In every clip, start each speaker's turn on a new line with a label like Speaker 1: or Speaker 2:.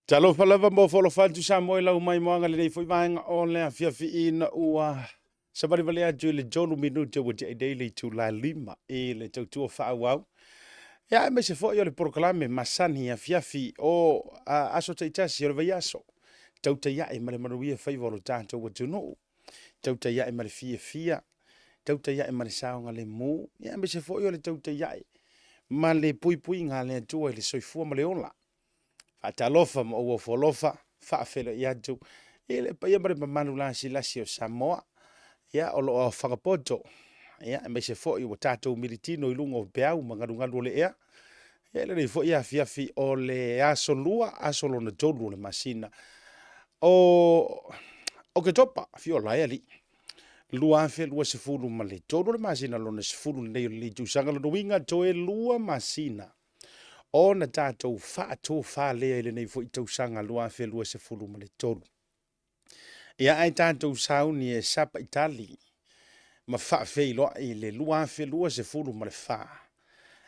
Speaker 1: Talo falava mo folo fantu sa mo ila umai moanga le nei foi vaenga o le afia fi ina ua sabari vale atu le jolu minute wa te daily to la lima e le tautua wha awau. Ia me se fo yo le proklame masani afia fi o aso taitasi o le vai aso. Tauta ia e male manuia fai volo tato wa tunu. Tauta ia e male fia fia. Tauta ia e male saonga le mu. Ia me se fo yo le tauta ia e. Ma le pui pui ngā le atua le soifua ma le ola. Atalofa mo o folofa fa fele ia tu ele pa ia mare manu la si o Samoa ia o lo whakapoto ia me se fo i o tatou militino i lungo beau mangaru le ia ele nei fo ia fiafi o le aso lua aso lo na tolu le masina o ke topa fi o lai ali lua fe lua se fulu ma le tolu le masina lo na se fulu nei le tu sanga lo winga to e lua masina o na tātou whaato whaalea ele nei fo i tausanga lua fe lua se fulu ma le tolu. Ia ai tātou sauni e sapa itali ma whaafei loa i le lua fe lua se fulu ma le wha.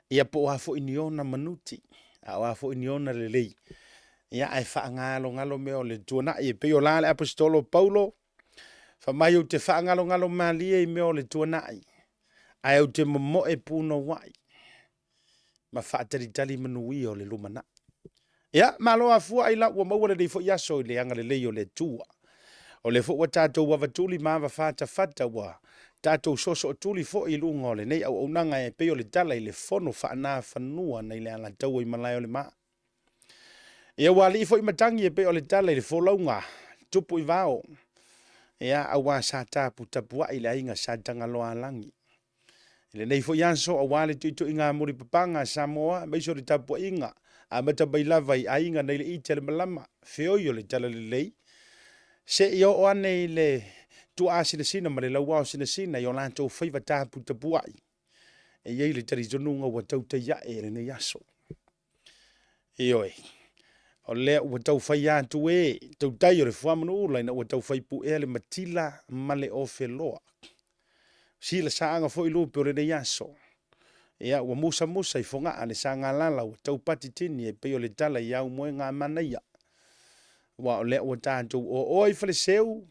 Speaker 1: Ia po wafo i niona manuti, a wafo i niona le lei. Ia ai ngalo meo le tuana i peo la le apostolo Paulo, fa mai o te ngalo malie i meo le tuana i. Ai o te momo e puno wai. Ma tali manui o le lumana. Ia, malo a fua ila ua maua le dei fo iaso i le anga le leo le tua. O le fo wa tātou wavatuli mawa fata wa tātou soso o tuli fo i lunga o le nei au unanga e peo le tala i le fono whaana whanua nei le anga tau i malai o le maa. Ia wali i fo i matangi e peo le tala i le folaunga tupu i vao. Ia awa sa tapu tapua i le ainga sa tangaloa langi. Ile nei fo yanso a wale tuito inga muri papanga Samoa meiso le tapu inga a mata bailava i ainga nei le ite le malama feo yo le tala le lei se yo o ane le tu asina sina ma le laua sina sina yo lanto faiva tapu tapua i e yei le tari zonunga wa tauta ya e le nei aso ioi o le wa tau fai atu e tautai o le fuamanu ula ina wa tau fai pu e le matila male o feloa si la saanga fo i lupe o le nei aso. Ia, ua musa i fonga ane saanga lala ua tau pati tini e peo le tala i au moe ngā mana ia. Wa o lea ua tātou o oi fale seu,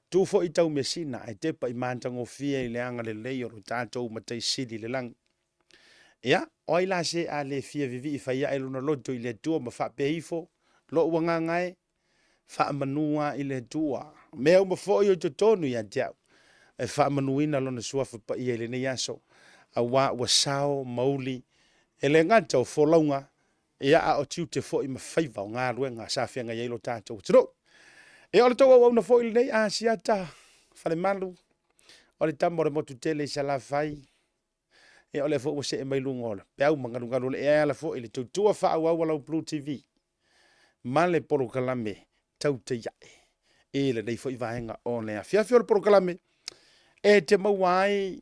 Speaker 1: tu fo i tau mesina, ai tepa i mātango fia i le anga le lei o lo tātou matai sidi le lang. Ia, oi la se a le fia vivi i fai a eluna loto i le tua ma wha pehifo, lo ua ngā ngai, wha manua i le tua. Mea uma fo i o tonu i a tiau. E wha manuina lona suafa pa i ele nei aso. A wa sao, mauli, e le ngata o folaunga, e a o tiu te fo i mawhaiva o ngā ruenga sa whianga i eilo tātou. Tiro, e o le tau au na fo i nei a siata, whale malu, o le tamore motu tele sa la whai, e o le fo ua se e mai lungola. Pe au mangaru le e ala fo i le tautua wha au au alau Blue TV. Ma le polo kalame, tau te iae. E le nei fo i vahenga o le a fiafio le polo kalame, e te mauai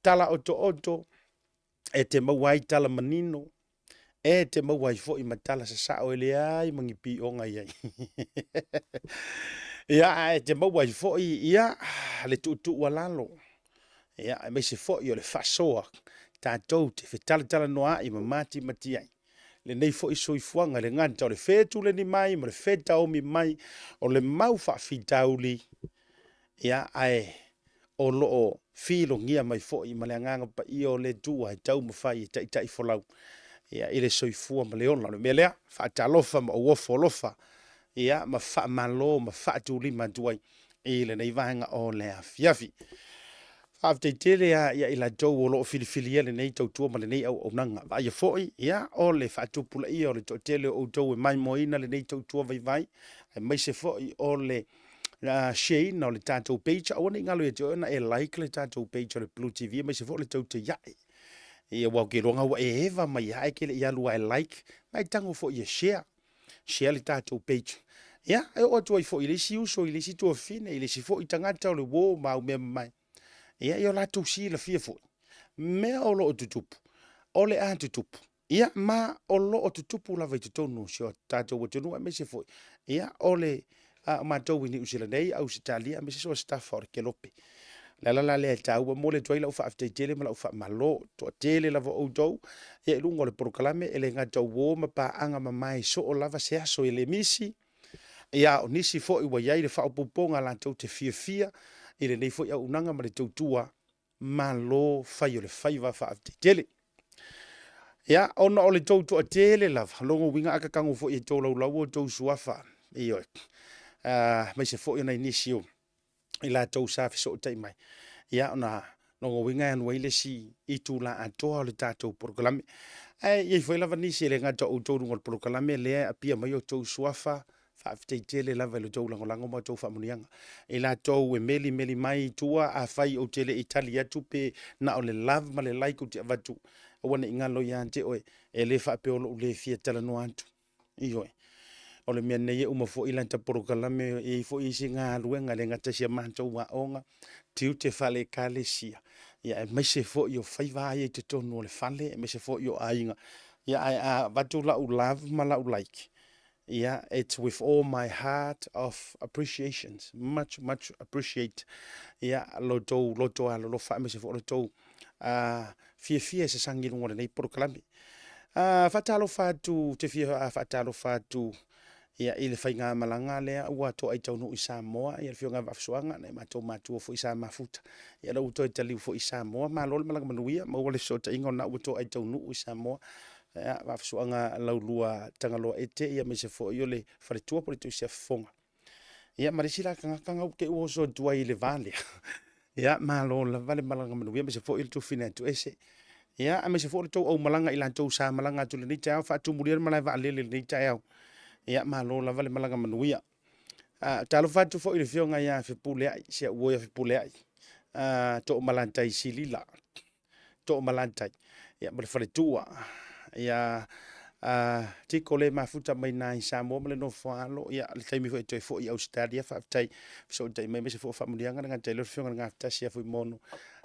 Speaker 1: tala oto, e te mauai tala manino, e te mauai fo i matala sa sao ele ai mangipi o ngai ai. Ia, e te mauai fo i ia le tutu walalo. Ia, e meise fo i o le fasoa, tātou te tala noa i mamati mati ai. Le nei fo i soifuanga le nganta o le fetu le ni mai, ma le feta omi mai, o le mau fa fitauli. Ia, ai, o loo filo ngia mai fo i maleanganga pa i o le tua i tau mawhai i tai folau. Ia, i le soifua ma leona. Me lea, wha talofa ma uofo lofa. Ia, ma wha malo, ma wha tuli ma duai. I le nei vahenga o lea fiafi. Whaafte tele ia i la tau o loo filifili le nei tau tua ma le nei au nanga. Va ia foi, ia, o le wha tupula i o le to tele o tau e mai moina le nei tau tua vai. E mai se foi o le share na le tātou page a wana ingalo e te ona e like le tātou page o le Blue TV mai se fo le tau te iai ia wau ke ronga wa e eva mai iai ke le ia lua e like mai tango fo i share le tātou page ia e o tua i fo i lisi uso i lisi tua fine i lisi fo i tangata o le wo mau mea mai ia i o lātou si la fia fo mea o lo o tutupu o le a tutupu ia ma o lo o tutupu la vai tutonu si o tātou o tunu a me se fo ia o le ma tau ni usila nei au Italia me se so staff or ke lope la le tau mo le toila ufa afte tele mala ufa malo to tele la vo outou e lungo le proklame ele ngata wo ma pa anga ma mai so o lava se aso ele misi ia o nisi fo i wa yai le fa poponga la tau te fia ile nei fo ia unanga ma le tautua malo fai o le fai va fa afte tele ia ona o le tautua tele lava longo winga aka kango fo i to lau to suafa io mai se fo ina nisi o ila tau sa so tai mai ia ona no winga an wile si I tu la atoa le tatou proklame ai ia foi lava nisi le ngata o tou ngol proklame le apia mai o tou suafa fa tele lava le tou lango ma tou fa munianga e la tou e meli mai tua a fai o tele Italia tu pe na o le love ma le like o te vatu o wana ingalo ia ante o e le fa pe o le fia tala no antu io o le mea nei uma fo ila ta proklame e fo isi ngā luenga le ngata sia mantou wa onga tiu te fale kalesia ia mai se fo io fai vai e te tonu o le fale mai se fo io ainga ia a vatu la u love ma la u like yeah, it's with all my heart of appreciations. Much appreciate. Yeah, loto lo fa me se fo loto. Fie se sangi ngore nei proklame. Fatalo fatu te fie fatalo fatu. Ia ile fai ngā malanga lea ua to ai tau no I Samoa ia fio ngā wafsuanga nei matu fo I Mafuta ia lau to I taliu fo I Samoa ma lol malanga manuia ma wale so ta ingo na ua to ai tau no I Samoa ia wafsuanga lau lua tangaloa ete ia me se fo I le fare tua po le tu se fonga ia marisila kanga ke ua so tua I le vale ia ma lol la vale malanga manuia me se fo I tu fina tu ese ia me se fo le to au malanga I lantou sa malanga tu le ni tau fa tu mulir malai va le ni tau ia malo la vale malanga manuia talo fatu fo I le fionga ia fe pule ai sia wo ia fe pule ai to malantai silila to malantai ia mo le fale tua ia tiko le mafuta mai na I Samoa mo le no falo ia le taimi fo to fo I Australia fa tai so tai mai se fo famulianga nga tai le fionga nga ta sia fo mono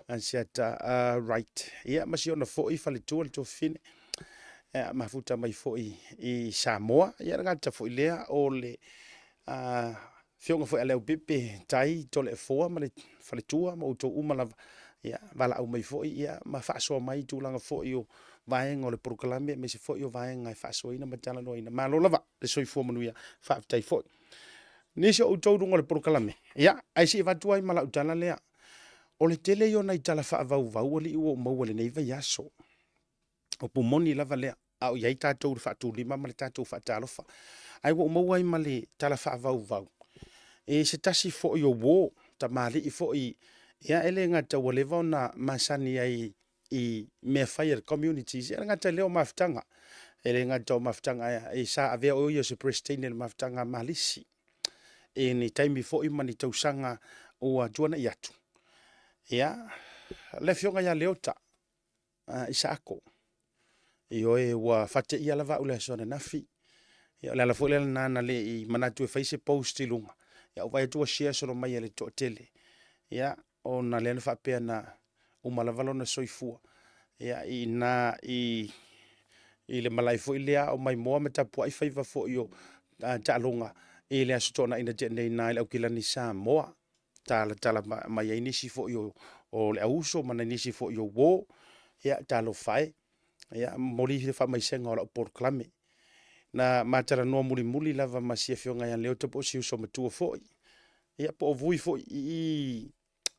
Speaker 1: an sia ta right ia ma si ona fo I fale tua le to fine mafuta mai foi I Samoa ia ngata foi lea o le fionga foi ale pipe tai tole foa ma le faletua ma to uma la ia vala au mai foi ia ma fa so mai tu langa foi o vaenga o le proklame me se foi o vaenga fa so ina matala no ina ma lo lava le soi fo manuia fa tai foi nisi o to dungo le proklame ia ai si va tuai mala utala lea o le tele yo na itala fa vau li o mau le nei vai aso o pomoni lava lea au iai tātou fa tu lima ma le tātou fa talofa ai wo mau ai ma le tala fa vau e se tasi fo I o wo ta mali I fo I ia ele ngata wo le na masani ai I me fire communities ia ngata leo maftanga ele ngata maftanga e sa ave o yo se pristine le maftanga malisi e ni time fo I mani tausanga o a juana iatu ia le fionga ia leota Isako io e wa fate ia lava ule sona nafi ia la fo le na le I manatu e face post I lunga ia vai tu share so mai le to tele ia ona le fa pe na o malavalo na soifua ia I le malai fo ilea o mai moa meta po ai faiva fo io ta longa le asutona ina je nei na le kila ni Samoa tala mai ai nisi fo io o le auso mana nisi fo io wo ia talo fai ia moli le fa mai senga o porklame na matara no muli lava masia fionga ya leo topo si so matua fo ia po vui fo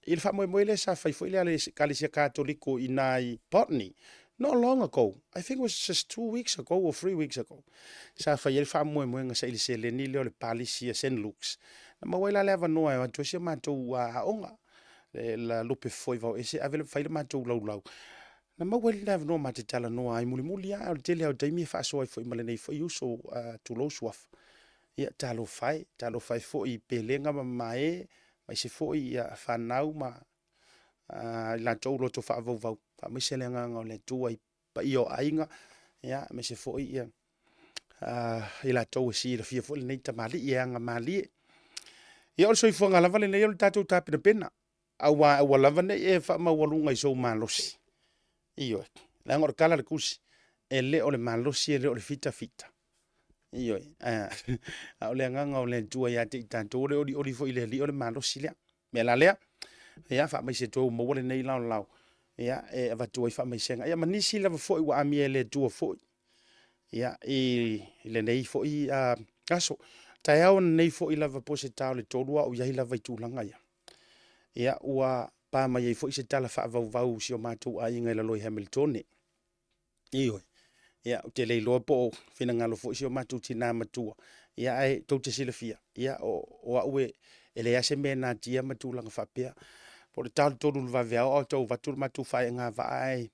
Speaker 1: il fa mo le sa fai fo le kalisia katoliko inai Botany not long ago. I think it was just 2 weeks ago or 3 weeks ago. Sa fa il fa mo nga sa il se le ni le palisia sen lux na ma wela leva no ai to se matou a onga la lupe foi va ese ave fa le matou lau na ma wel leva no matitala no ai muli a tele au taimi fa so foi male nei foi uso to lo swaf ia talo fai fo I pelenga ma mai se fo ia fa nau ma la to lo to fa vo fa me se lenga ngole tu ai pa io ainga ia me se fo ia ila to si le fia fo nei tamali ia nga mali ia o so fo nga lava le nei o tatu tapina pena awa lava nei e fa ma walunga I so malosi io la ngor kala le kusi ele o le malosi ele o le fita io o le nganga o le tua ia te tanto o le fo ile li o le malosi le me la lea ia fa mai se to mo le nei lau ia va tu fa mai senga ia manisi lava foi wa amie le tu foi ia le nei foi a aso tai au nei foi lava po se tau le tolua o ia lava tu langa ia ua pa mai foi se tala fa vau si o matu a inga le loi Hamilton io ia te le lo po fina ngalo foi si o matu tina matua ia ai to te silafia ia o ue ele ase me na tia matu langa fa pea po le tau tolu va vea o tau vatur matu fa nga va ai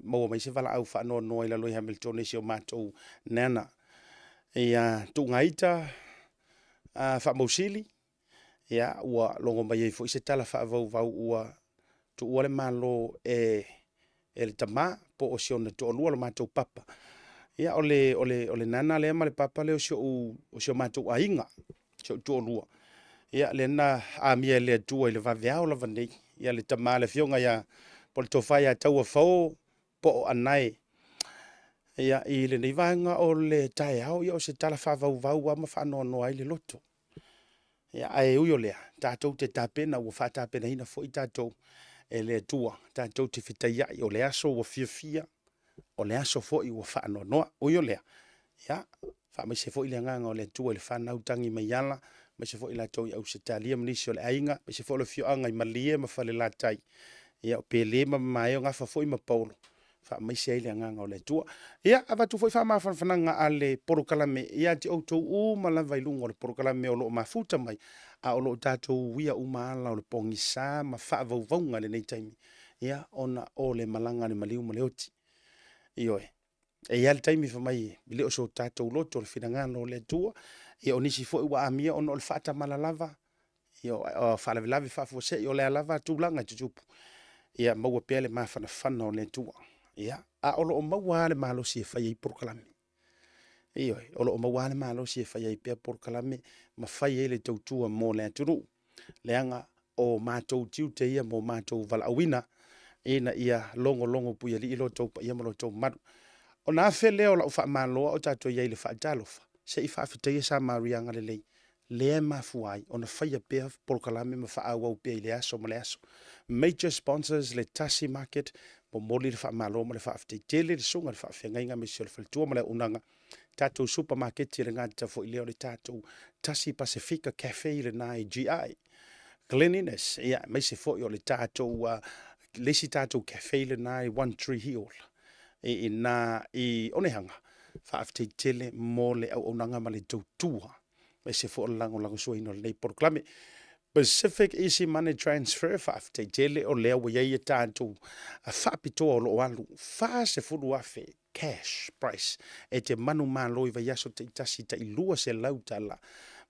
Speaker 1: mo mai se vala au fa no ila loi Hamilton si o matu nana ia tu ngaita fa mosili ia ua longo mai foi se tala fa vau ua tu ua malo le tama po o siona to lua le matu papa ia ole nana le male papa le o sio matu ainga so to lua ia le na a mia le tu ile va vea o la vanei ia le tama le fionga ia po le tofa ia tau fo po anai ia i le nei vanga o le tai au ia o se tala fa vau ma fa no ai le loto ia ai uyo le tatou te tapena o fa tapena ina fo i tatou ele tua tatou te fitai ia o le aso o fia o le aso fo i o fa no uyo le ia fa mai se fo i le nganga o le tua le fa nau tangi mai yala ma se fo i la tau i au se talia mnisio le ainga ma se fo le fio anga i malie ma fa le latai ia o pele ma mai o ngafa fo i ma paulo fa mai se ile nganga o le tua ia ava tu foi fa ma fa fananga ale porokalame ia ti o to u mala vai lungo le porokalame o lo mafuta mai a o lo tato wia u mala o le pongisa ma fa vauvanga le nei taimi ia ona o le malanga le maliu maleoti io e ia le taimi fa mai le o so tato lo to le finanga no le tua ia o nisi foi wa amia ono le fata malalava io fa la lava fa fo se io le lava tu langa tupu ia maua pele ma fa na fana o le tua ia a olo o maua le malo si fa i porkalame io olo o maua le malo si fa i pe porkalame ma fa i le tautua mo le turu le anga o matou tiu te ia mo matou vala awina ina ia longo pu ia li lo tau pa ia mo lo tau madu o na fe leo la fa malo o tato ia le fa talofa se i fa fite ia sa marianga le mafuai ona fa ia pe porkalame ma fa au pe ile aso mo le aso major sponsors le Tasi Market po moli le fa malo mo le fa fite tele le sunga le fa fenga inga me se le faltua mo le unanga tato supermarket le ngata fo ile o le tato Tasi Pacifica Cafe le nai GI cleanliness ia mai se fo yo le tato le si tato cafe le nai One Tree Hill i onehanga fa fite tele mo le au unanga ma le tautua mai se fo lango suino le proclame Pacific Easy Money Transfer fa afte tele o lea wa ia tanto a fa pito o lo alu fa se fulu afe cash price e te manu malo i va yaso te tasi ta ilua se lautala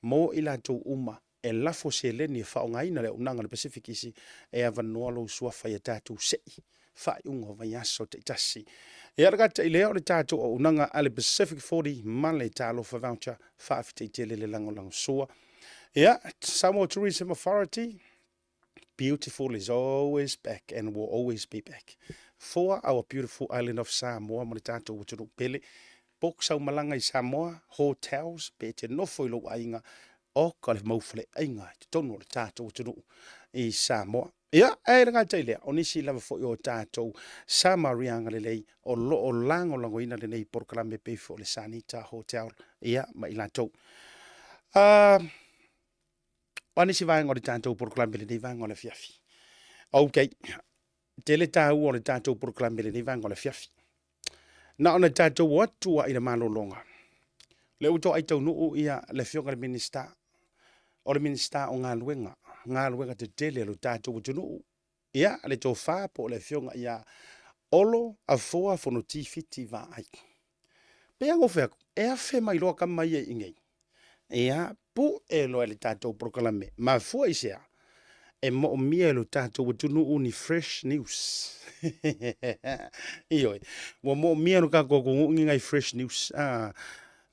Speaker 1: mo ila to uma e lafo se leni fa o ngaina le unanga le Pacific Easy e avanoa lo suafa ia tatu sei fa ungo va yaso te tasi e argata i lea o le tatu o unanga ale Pacific 40 male talo fa voucher fa afte tele le lango sua. Yeah, Samoa Tourism Authority, beautiful is always back and will always be back. For our beautiful island of Samoa, Monitato Wuturu Pele, Box au malanga i Samoa, hotels, pe te nofo i lo ainga, o kale maufale ainga, te tonu le tato Wuturu i Samoa. Ia, e ranga teilea, o nisi lava fo i o tato, Samarianga le lei, o lo o lango ina le nei porkalame pefo le Sanita Hotel, ia, ma ilato. Wani si vai ngore tantou proclame le nei vai ngole fiafi. Okay. Tele tau o le tantou proclame le nei vai ngole fiafi. Na ona tantou watu ina malo longa. Le uto ai tau nuu ia le fionga le minista. O le minista o ngā luenga te tele lo tantou utu nuu. Ia le tau wha po le fionga ia Olo Fiti Vaai. Pea ngofea, ea fe mai loa kamai e ingei. Ia pu e lo le tatou proclame ma fua isia e mo mia lo tatou tunu uni fresh news io wo mo mia no ka ko ngai fresh news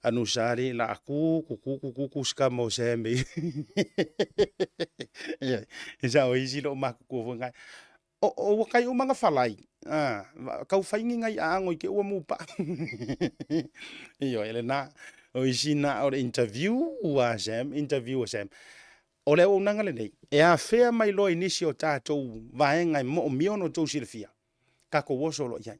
Speaker 1: anu sari la ku ska mo se me ia isa o isi lo ma ku ngai o kai o manga falai ka faingi ngai ango ke o mu pa io ele na o isi na o interview wa sam O le o nanga le nei. E a fea mai lo inisi o tātou vaenga mo o miono tau silafia. Kako woso lo iai.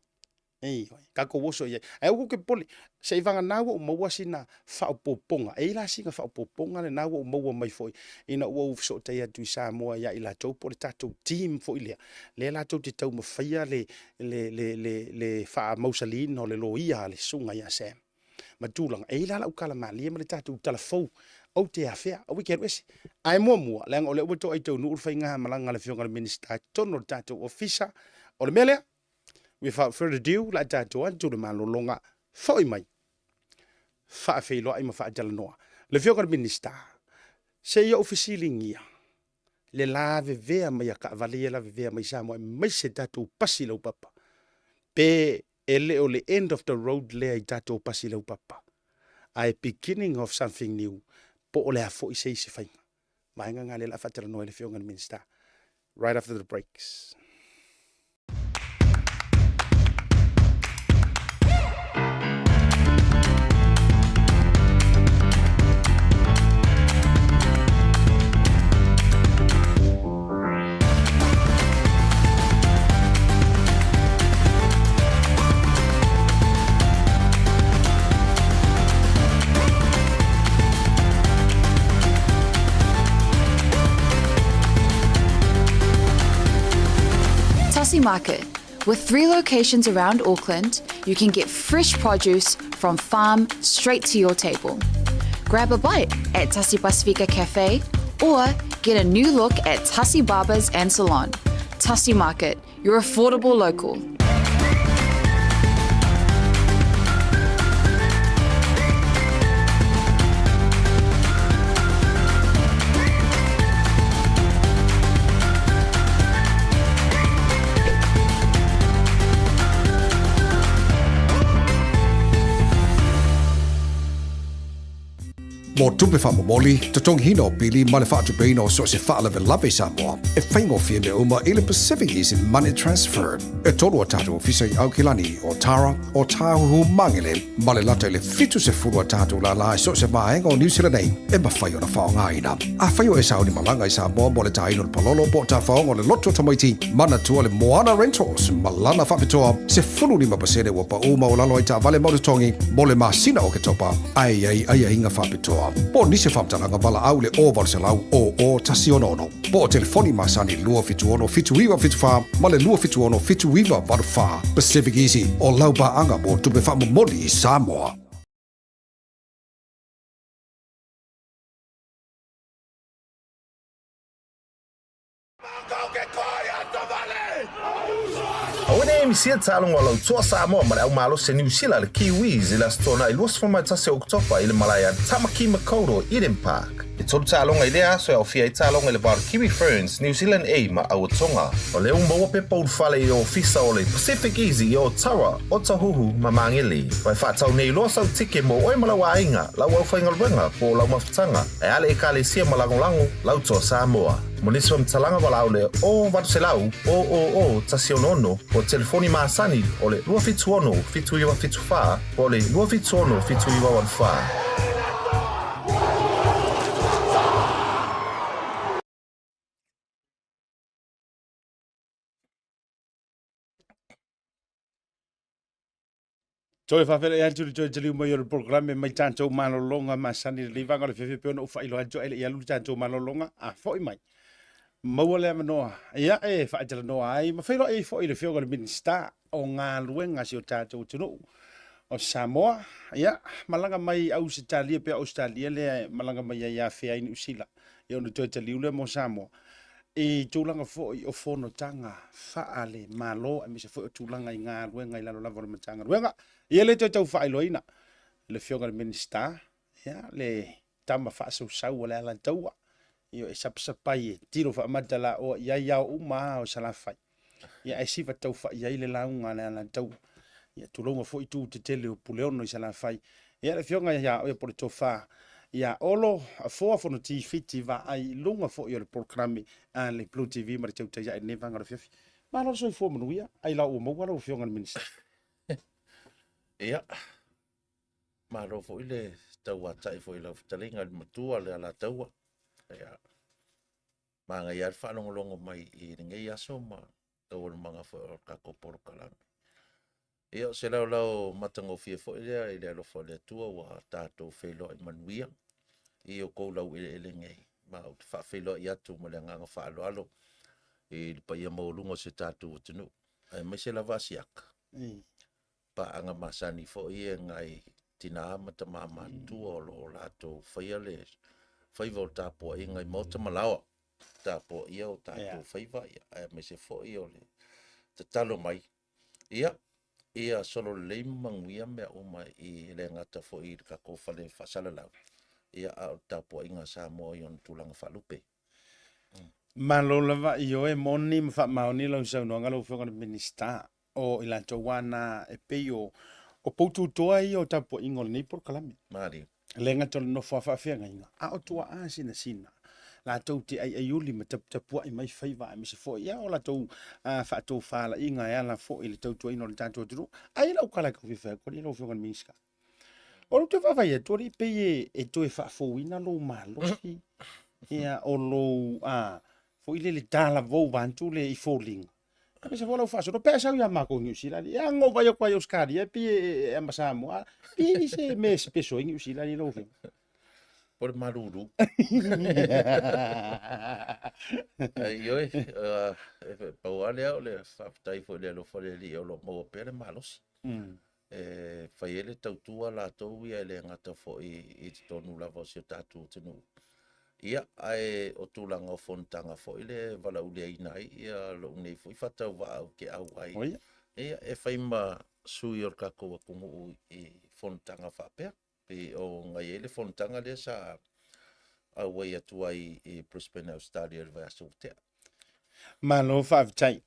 Speaker 1: Ei, kako woso iai. Ai uko ke poli. Se ivanga nawa o maua sina whaupoponga. E ila singa whaupoponga le nawa o maua mai foi. Ina ua ufso te ia tui Samoa ia ila tau poli tātou team foi lea. Le la tau te tau mawhaia le wha mausalina o le loia le sunga ia Sam. Matulanga. E ila la ukala malia ma le tātou talafou. O te afea, o wiki arwesi. Ai mua, leang o le uato ai tau nuul whainga malanga le fionga le minister, tono le tātou ofisa, o le melea, without further ado, la tātou antu le malolonga, whai mai, wha awhilo ai ma wha ajala noa. Le fionga le minister, se ia ofisilingia, le la vea mai a ka valia la vea mai Samoa, mai se tātou pasi lau papa. Pe ele o le end of the road le ai tātou pasi lau papa. Ai beginning of something new. Po ole a fo i se whainga. Maenga ngā le la whatera noe le whionga le minister. Right after the breaks.
Speaker 2: Tasi Market. With 3 locations around Auckland, you can get fresh produce from farm straight to your table. Grab a bite at Tasi Pacifica Cafe or get a new look at Tasi Barbers and Salon. Tasi Market, your affordable local.
Speaker 3: Mo tupe wha momoli, te tong hino pili ma le wha tupeino so se wha lave lave Samoa. E whaingo whiene uma i le Pacific Easy Money Transfer. E tolu o tātou ofisa i Aukilani o Tara o Tāhuhu Mangele. Ma le lata i le fitu se furu a tātou la la so se maenga o New Zealand nei. E ma whaio na whao ngaina. A whaio e sauni malanga i Samoa mo le taino le palolo po ta whao le loto tamaiti. Mana tua le Moana Rentals. Malana whapitoa. Se funu ni mapasene wa pa uma o lalo i ta vale maututongi. Mo le masina o ke topa. Ai inga whapitoa. Po nise whamtaranga wala au le oval se lau o tasi onono. Po o telefoni masani lua fitu ono fitu iwa fitu wha, ma le lua fitu ono fitu iwa waru wha. Pacific Easy o lau ba anga mo tupe whamu moli i Samoa.
Speaker 4: Awane misia talonga lau tua Samoa ma le au malo se New Zealand le Kiwis i la stona i luas fama tase Oktopa i le Malaya Tamaki Makauro Eden Park. I tolu talonga i lea so e awhia i talonga i le bar Kiwi Ferns New Zealand A ma Awatonga. O leo maua pe paulfale i o ofisa o le Pacific Easy i o Tara o Tahuhu ma Mangele. Vai whaatau nei loa sau tike mo oi ma lau ainga lau au whaingalwenga po lau mawhatanga. E ale e kale sia ma langolango lau tua Samoa. Moniswa mtalanga walau le o watu se lau o tasi onono o telefoni maasani o le lua fitu ono fitu iwa fitu wha o le lua fitu ono fitu iwa wan wha.
Speaker 1: Toi whawhera e antu toi te liu mai o le programe mai tātou malolonga masani le livanga le whewhi peona uwha ilo anjo ele i alu tātou malolonga a fwoi mai. Maua lea manoa, ia e whaatala noa ai, ma whairo e fwoi le whionga le minister o ngā luenga si o tātou tunu o Samoa, ia, malanga mai au se talia pe Australia lea malanga mai a whea ini usila, e onu toi te liu lea mo Samoa. E tūlanga fwoi o whono tanga, whaale, malo, e misa fwoi o tūlanga i ngā luenga i lalo lavo le matanga luenga, ia le toi tau whaeloina, le whionga le minister, ia, le tama whaasau sau o le ala taua, io e sapasapai e tiro whaamatala o ia iau uma o salafai. Ia e siva tau wha ia ile launga le ala tau. Ia tulonga fo i tū te tele o puleono i salafai. Ia le whionga ia o e pore tō wha. Ia olo a fōa whono Olo Fiti Vaai lunga fo i o le programi a le Blue TV ma le tautai ia e nevanga le whiawhi. Ma lo soi fō manuia, ai lau o maua lau whionga le minister.
Speaker 5: Ia, ma ro fo ile tau atai fo ile talinga le matua le ala taua. Ia, Mga iar whanongolongo mai I ringai aso ma tau mga wha kako porokalami. Ia se lau matango fia fo ilea I lea lofo lea tua wa tātou whelo I manuia. I o kou lau ele ngei. Ma o te whawhelo I atu ma lea nganga whaalo I pa ia maulungo se tātou o tunu. Ai mai se lava asiaka. Pa anga masani fo ia ngai tina mata mama tua o lo lato whaia le whaiva o tāpua I ngai mauta malawa tāpua ia o tātou whaiva ia ai me se fo ia o le te talo mai ia solo le manguia mea o mai I le ngata fo I ka ko whale whasala lau ia a o tāpua inga sa moa I on tūlanga whalupe
Speaker 1: Malo lava I o moni ma wha maoni lau sau no ngalo whakana minista o I lanto wana e peo o poutu toa I o tapo ingol nei por kalami.
Speaker 5: Mari.
Speaker 1: Lenga tolo no whawhawhia inga. A o tua a sina. La tau te ai uli ma tapua I mai whaiva I misi fo. Ia o la tau whaatou whala inga e ala fo I le tau tua ino le tātua turu. Ai lau kala ka whiwhai kori lau whakana minska. O lu te whawhai e tori pe e toe whaafouina lo malosi. Ia o lo fo ile le tala vou vantu le I falling. Tapi se vola faso do pesa ia mako ngi usila ia ngo vai kwa yo skadi e pi e masamo pi se mes peso ngi usila ni lo fe.
Speaker 5: Por maruru. Ai pa ale le fatai fo le lo fo le li o lo mo pere malos. Fai ele tautua la tau ia le ngata fo I tonu la vo se tatu tenu. Ia ai o tūlanga o fontanga fo ile wala ulea inai ia lo nei fo I whatau wa au ke au ai. Ia e whaima sui or kako wa kungu I fontanga whapea. Pe o ngai ele fontanga lea sa au wai atua I Brisbane Australia le vai aso tea.
Speaker 1: Malo whaavitai.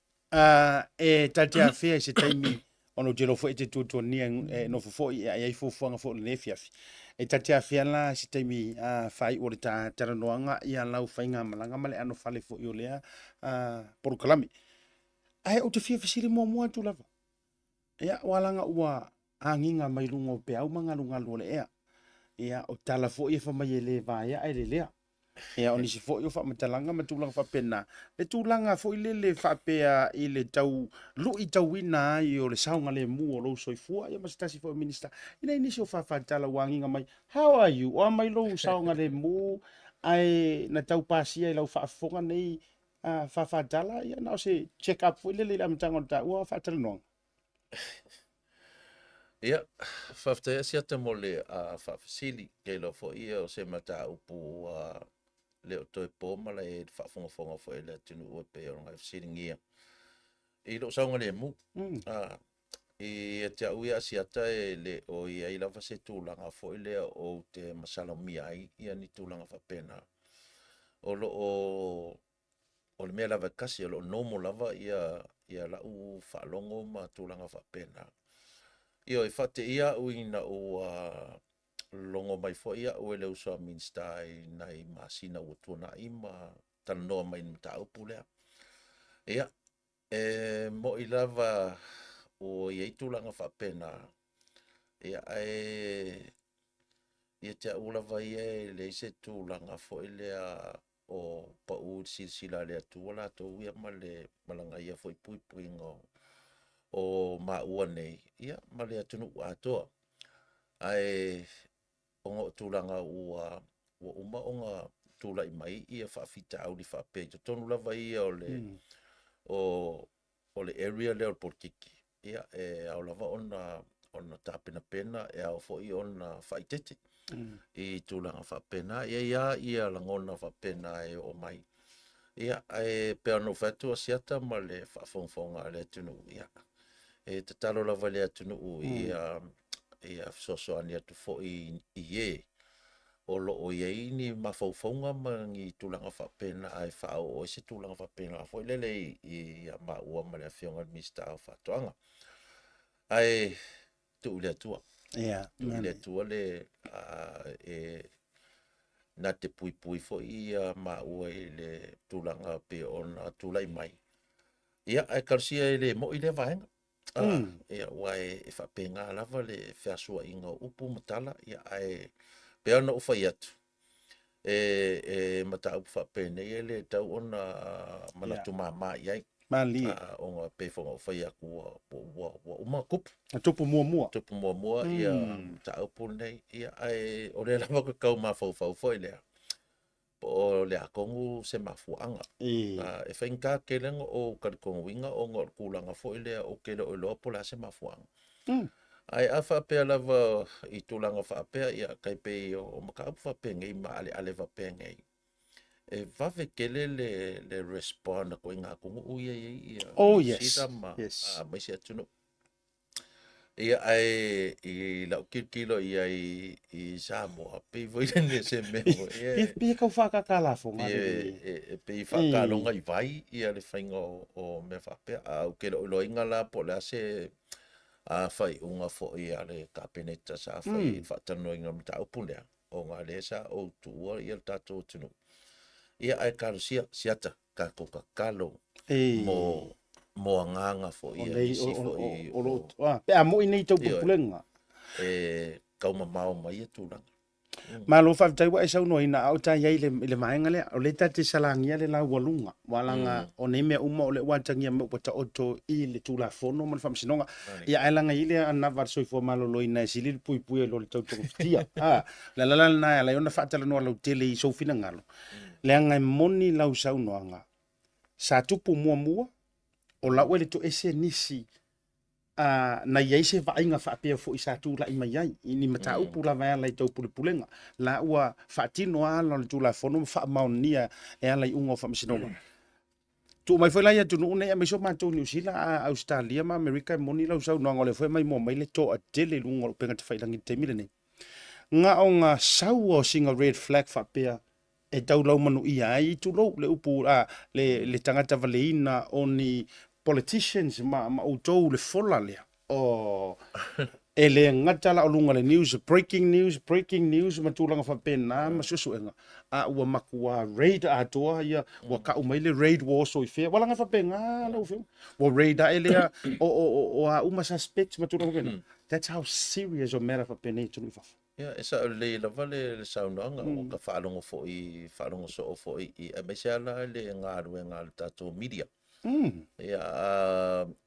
Speaker 1: E tatea whea se taimi ono jelo fo e te tūtua nia no fo I ai fuanga fo le fiafi. E tatea whea la se taimi whai o le taranoanga I a lau whainga malanga male ano whale fo I o lea porukalami. Ai o te whia whisiri mua tu lava. Ia walanga ua anginga mai lungo pe au mangalunga lo le ea. Ia o tala fo I whamai e le vaia ai le lea. Ia o nisi fo I o whamatalanga ma tūlanga whapena. Le tūlanga fo I le whapea I le tau lu I tau ina I o le saunga le mu o lo soifua. Ia masitasi fo minista. Ina nisi o whawhatala wanginga mai. How are you? O mai lo saunga le mu ai na tau pasia I lau whaafonga nei whawhatala. Ia na o se check up fo I le amatanga o ta ua whaatala noanga.
Speaker 5: Ia, whaftea siata mo le whawhisili kei lo fo ia o se mata upu le o toi pōmala e whaafonga fo e le tunu ua pe o ngai whisiri ngia. I lo saunga le mu. I e te auia siata e le o ia I lava se tūlanga fo I lea o te masala mi ai ia ni tūlanga whapena. O lo o le mea lava kasi o lo nomo lava ia lau whaalongo ma tūlanga whapena. Ia e whate ia uina o longo mai fo ia o ele usua minstai nai masina o tuna I ma tanoa mai ni mta upu lea. Ia, mo I lava o iei tūlanga whapena. Ia ia te ulava ia le se tūlanga fo ilea o pa u silsila lea tuala to ia ma le malanga ia fo I pui ngo. O ma ua nei ia ma le atunu atoa ai onga tūlanga ua uma onga tūla I mai ia whaafita au li whaape to tonu lava ia o le area leo porkiki ia au lava ona tāpena pena e au fo I ona whaitete I tūlanga whaapena ia langona whaapena e o mai ia pea no whatua siata ma le whaafonga le atunu ia e te talo lava le atunu ia soso ani atu fo I o lo o iei ni mawhauwhaunga mangi tūlanga whapena ai whao o se tūlanga whapena fo lele I ma ua ma le whionga mista au whatoanga ai tu le atua tu le atua le na te pui fo I ma ua I le tūlanga pe ona tūlai mai ia ai karsia le mo I le vaenga ia wai e whapenga lava le whiasua inga upu matala ia ai peana uwhai atu. e matau whapene e le tau ona manatu mamai ai.
Speaker 1: Mali.
Speaker 5: O ngā pēwhanga o whai aku wa uma kupu.
Speaker 1: A tupu mua.
Speaker 5: Tupu mua ia matau nei ia ai o le lawa ka kau mawhau whai lea. Po o le akongu se mafuanga. E whainka kelenga o karikonga winga o ngor kulanga whai lea o kele o loa po la se mafuanga. Ai a whapea lava I tūlanga whapea ia kai pe o makaupu whapea ngai ma ale whapea ngai. E vave kele le respond ko ngā kungu uia ia.
Speaker 1: Oh yes.
Speaker 5: Yes. Mai se atunu. Ia ai I lau kilo ia I Samoa. Pe voile ne se meo.
Speaker 1: Pe kau whakakala fo ngā.
Speaker 5: Pe whakalonga I vai ia le whainga o me whapea. Au kele o loinga la po le ase whai unga fo ia le kapeneta sa whai whatano inga mta upunea. O ngā lesa o tua ia tato tunu. Ia ai karo siata ka koka kalo mo nganga fo ia isi fo I
Speaker 1: pe amo I nei tau pulenga
Speaker 5: kauma mau mai tūranga
Speaker 1: malo fa tai wa isa no ina au tai ai le mainga le o le tate salangia le la walunga walanga o nei me uma o le watangia me pota oto I le tula fono man fam sinonga ia elanga ile ana var soi fo malo loina sili pui lo le tau tia la na la ona fatala no lo tele I so fina ngalo le anga moni lau sau noanga sa tupu mua o la wele to ese nisi na ia se va inga fa pe fo isa tu la I mai ai ni mata upu la va la tau pulenga la ua fatino ala tu la fono fa maunia e ala I ungo fa msinonga tu mai foi la ia tu no ne me so ma tu New Zealand Australia ma America moni la usau no ngole foi mai mo mai le to a tele lungo penga te fai langi te mire nei nga o nga sau o singa red flag fa pe e tau lau manu ia ai tu lo le upu le tangata valeina oni politicians ma utou le fola lea o ele ngata la olunga le news breaking news ma tulanga fa pena ma susuenga a ua makua raid atoa ia wa ka umaile raid war so ife wala nga fa penga la ufe wa raid ele o uma suspects ma tulanga that's how serious o matter fa pena tu fa
Speaker 5: ia esa le vale le saunanga o ka falongo fo I falongo so fo I me sala le ngaru tato media ia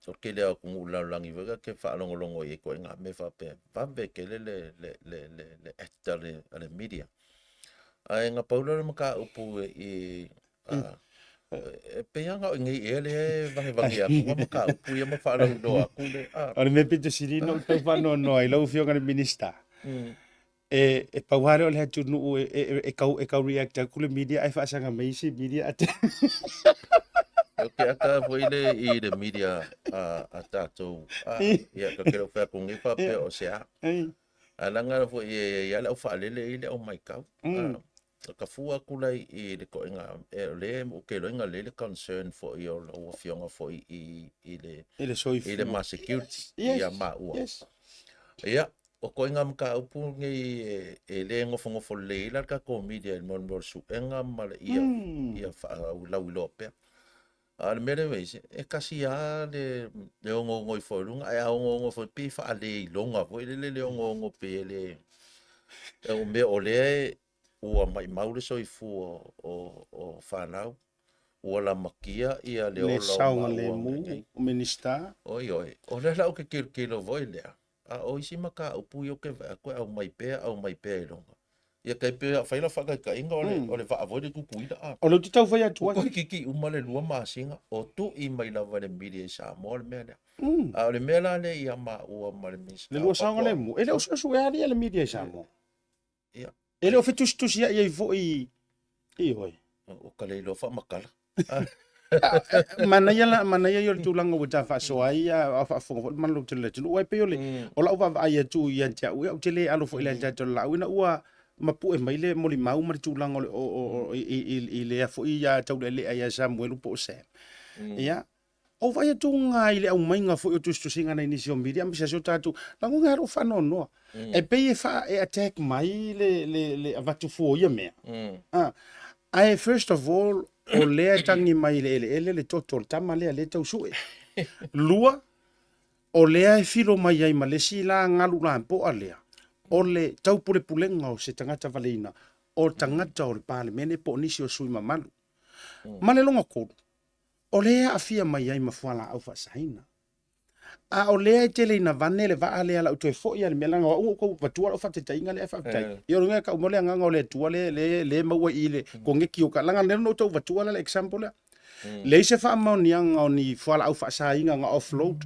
Speaker 5: o ke lea kungu laulangi wega ke whaalongolongo I koe ngā me whape whambe ke le actor le media ai ngā paula le maka upu I peanga o ngai ele vangi aku ngā maka upu ia ma whaalongo aku le
Speaker 1: ole me pito sirino tau whano no ai lau fionga le minister e pauhare ole hatu nuu e kau reactor kule media ai whaasanga meisi media ate
Speaker 5: Okay, aka voile I le media a tatou ia ka kero fa kungi fa pe o sea alanga vo ia la fa lele ile o mai kau ka fua kula I le ko inga le o ke lo inga le concern for your o fionga for I le ma security ia ma ua ia o ko inga mka upu ngi le ngofo le la ka ko media mon su enga mal ia fa la wilope al mere veise e kasi a le ongo I forunga ai ongo fo pi fa ale longa vo le ongo pe le o me ole o mai maule so I fu o fanau o la makia ia le
Speaker 1: o la le mu o minister
Speaker 5: oi o le la o ke kilo voile a o isi maka o pu yo ke ko au mai pe longa ia kai pe faila faka ka inga ole va avoid ku kuida
Speaker 1: o lo titau vai atu
Speaker 5: ko kiki umale lua masinga o tu I mai la vale media sa mol mele a ole mela le ia ma o mal mis
Speaker 1: le lua sanga le mu ele o so ia le media sa mo
Speaker 5: ia
Speaker 1: ele o fetus tu ia vo I hoi
Speaker 5: o kale lo fa makala
Speaker 1: mana ia yo tulanga o ta fa so ai a fa fo man lo tele tu o pe ole o la va ai tu ia tia o tele alo fo ile ta la una ua mapu e maile moli mau ma tulanga o ile fo ia tau le ia Samuel po se ia o vai tu nga ile au mainga fo tu singa na inisio media mbisa so tatu la nga ro fa no e pe fa e attack mai le avatu fo ia me I first of all o lea tangi mai le totol tama le tau sue lua o lea e filo mai ai malesi la ngalu la po alea o le tau pulenga o se tangata valeina o tangata o le palemene po nisi o sui mamalu. Ma le longa kodu. O lea afia mai ai mafuala au whaasaina. A o lea tele ina vane le vaa lea la utoe fo ia le melanga wa ungo kou vatua o whatetainga le whaatai. I o runga ka umole nganga o le tua le maua i le kongeki o ka langa leno no tau vatua le example le. Le se wha amau ni anga o ni fuala au whaasainga nga offload.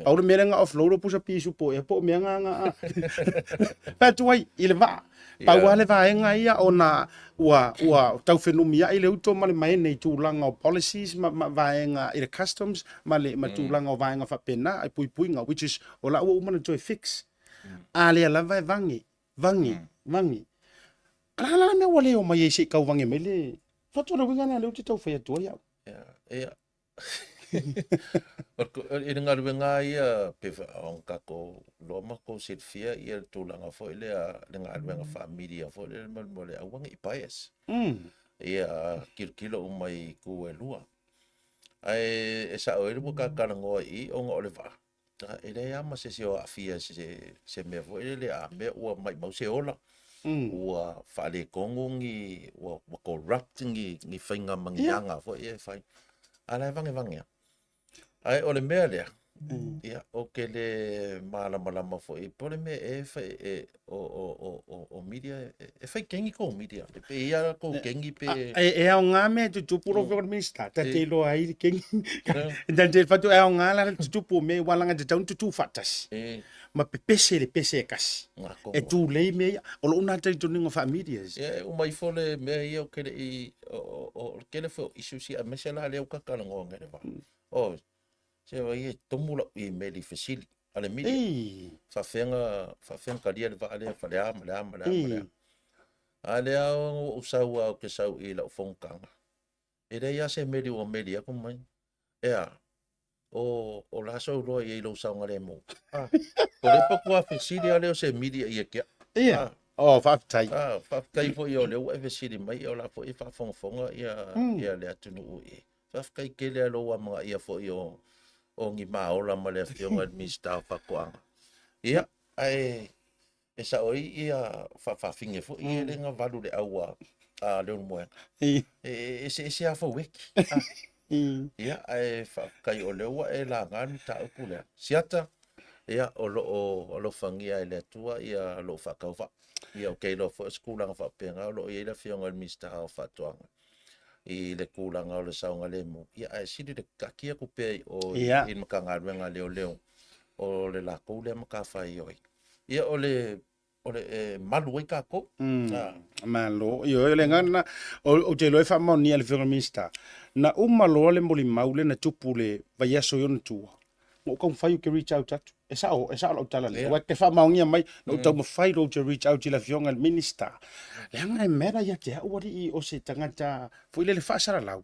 Speaker 1: Au le merenga offload o pusa pisu po e po mea nga. Patuai i le vaa. Paua le vaenga ia o na ua tau whenumia i le uto ma le maene i tūlanga o policies ma vaenga i le customs ma le tūlanga o vaenga whapena ai puipuinga which is o la ua umana toi fix. A lea lava e vangi. Ala mea wale o mai e se kau vangi me le whatua na wingana leo te tau whai atua iau.
Speaker 5: Ia. I ngā ruenga ia pewa aong kako loma ko silfia ia tūlanga fo i le ngā ruenga whaamiria fo i le malmole awangi i paias. Ia kilo umai ku e lua. Ai e sa oere mo kakarangoa i o ngā ole wā. E le ama se o afia se mea fo i le a mea ua mai mau se ola. Ua whaale kongongi, ua corrupting ngi whainga mangianga fo i e whai. Ala e vange. Ai ole mea lea. Ia o ke le malama fo i pole me e fai o media e fai kengi ko media. E pe ia ko kengi pe
Speaker 1: e au ngā mea tutupuro for minister. Ta te lo ai kengi. Dan te fatu e au ngā la tutupu me walanga te taun tutu fatas. Ma pese e kasi. E tu lei mea o lo una te tuningo fa medias.
Speaker 5: E umai fole mea ia o kele i o kele fo isu si a mesela leo kakalango ngere wa. O se wa ia tomula i meli fasili ale media. Fa fenga dia le va ale fa le ama. Ale au usau au ke sau i la fonkanga. E dei ia se meli o meli ako mai. Ea o la so ro i lo sau ngale mo. Ko le poko fasili ale o se media ia ke.
Speaker 1: Ia. Oh, whaatai.
Speaker 5: Whaatai fo i o leo e vesiri mai o la fo i whaafonga ia le atunu ui. Whaakai ke lea loa mga ia fo i o ngi maola ma le fionga minister whakoanga. Ia, e sa oi ia whaafinge fo i le ngā valu le aua leo moe. E se a fo weki. Ia, whaakai o leo e la ngānu ta upu lea. Siata, ia o lo whangia e le atua ia lo whakauwa. Ia o kei lo fo skulanga whapenga o lo i le fionga minister whatoanga. I le kulanga o le saunga lemo. Ia ai siri le kakia kupei o i makanga ruenga leo o le lako le makawhai oi. Ia o le malu i kako.
Speaker 1: Malo. Ia le ngana o te loe whamau ni ale whionga minister. Na umaloa le moli maule na tupu le vaiaso i ona tua. Mo kong whai ke reach out atu. E sa o lau tala le. Wa ke whamau ngia mai. No tau ma whai lo te reach out i la whionga minister. Le hanga e mera ia te hauari i o se tangata. Fui le whaasara lau.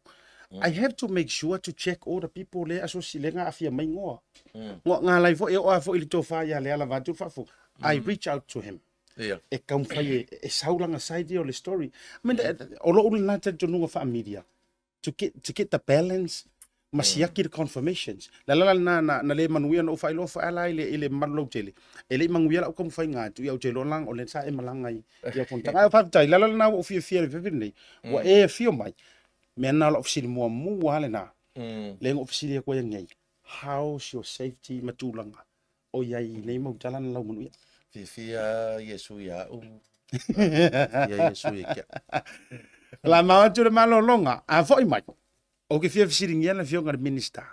Speaker 1: I have to make sure to check all the people le aso si le ngā awhia mai ngoa. Ngā lai fo e oa fo i li tō whaia le ala vātu whafo. I reach out to him. E kaum whai e saulanga saidi o le story. I mean, o lo ule nāta tonunga wha media. To get the balance. Masiaki the confirmations. La na le manuia no fai lo fa ala ile manlo tele. Ele manguia o kom fai nga tu ia tele lang o le sa e malanga ia konta. Ai fa tai la na o fi fe nei. Wa e fio mai. Me na lo ofisi mo wale na. Le ofisi ko ngai. How's your safety matulanga? O ia I nei mo tala na lo manuia.
Speaker 5: Fi Yesu ya u. Ya Yesu ya.
Speaker 1: La ma tu le malo longa. A foi mai. O ke fia fisiringia na fionga minister.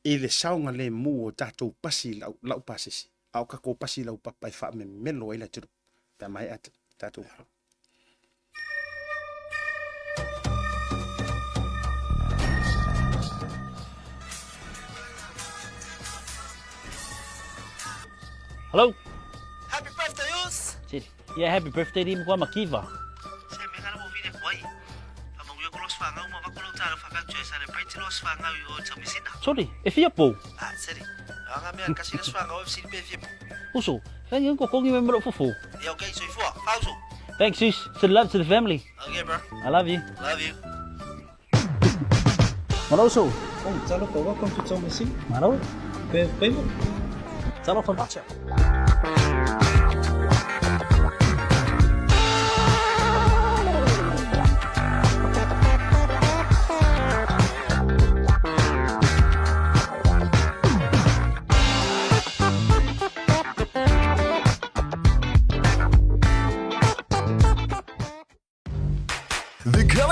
Speaker 1: E le saunga le mu o tatou pasi lau pasisi. Au kako pasi lau papai wha me melo e la turu. Ta mai at tatou.
Speaker 6: Hello?
Speaker 7: Happy birthday, Us!
Speaker 6: Yeah, happy birthday di mo kwa makiva. Sorry, e fia po.
Speaker 7: Sorry. Nga mea kasi na swanga o fisi pe fia po.
Speaker 6: Uso, kan yung kokongi member fufu.
Speaker 7: Yeah, okay, so ifua, pauso.
Speaker 6: Thanks, sis. Send love to the family.
Speaker 7: Okay, bro.
Speaker 6: I love you.
Speaker 7: Love you.
Speaker 6: Manoso.
Speaker 8: Oh, talo po, welcome to Thomasin.
Speaker 6: Mano?
Speaker 8: Paymo.
Speaker 6: Talo for matcha.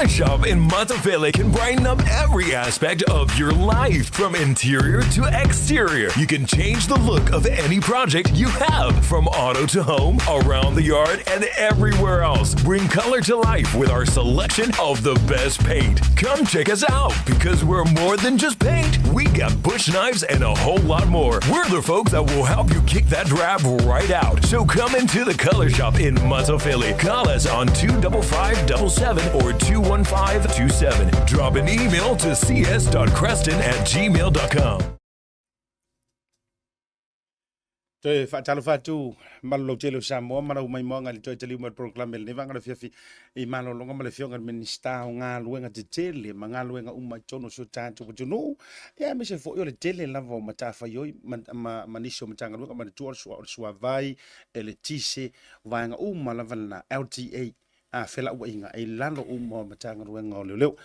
Speaker 9: ColourShop in Montevideo can brighten up every aspect of your life, from interior to exterior. You can change the look of any project you have, from auto to home, around the yard, and everywhere else. Bring color to life with our selection of the best paint. Come check us out, because we're more than just paint. We got bush knives and a whole lot more. We're the folks that will help you kick that drab right out. So come into the ColourShop in Montevideo. Call us on 25577 or 21527. Drop an email to cs.creston@gmail.com.
Speaker 1: Toe whaatalo whātu malolo telo Samoa marau mai moanga li toi taliu mai proklame le nevanga le fiafi I malolonga ma le fionga minista o ngā luenga te tele ma ngā luenga umai tono so tātu patunu ia me se fo yo le tele lava o matafa yoi maniso matanga luenga ma le tuar sua vai ele tise vaenga lava na LTA a fela ua inga e lalo o matanga luenga o leo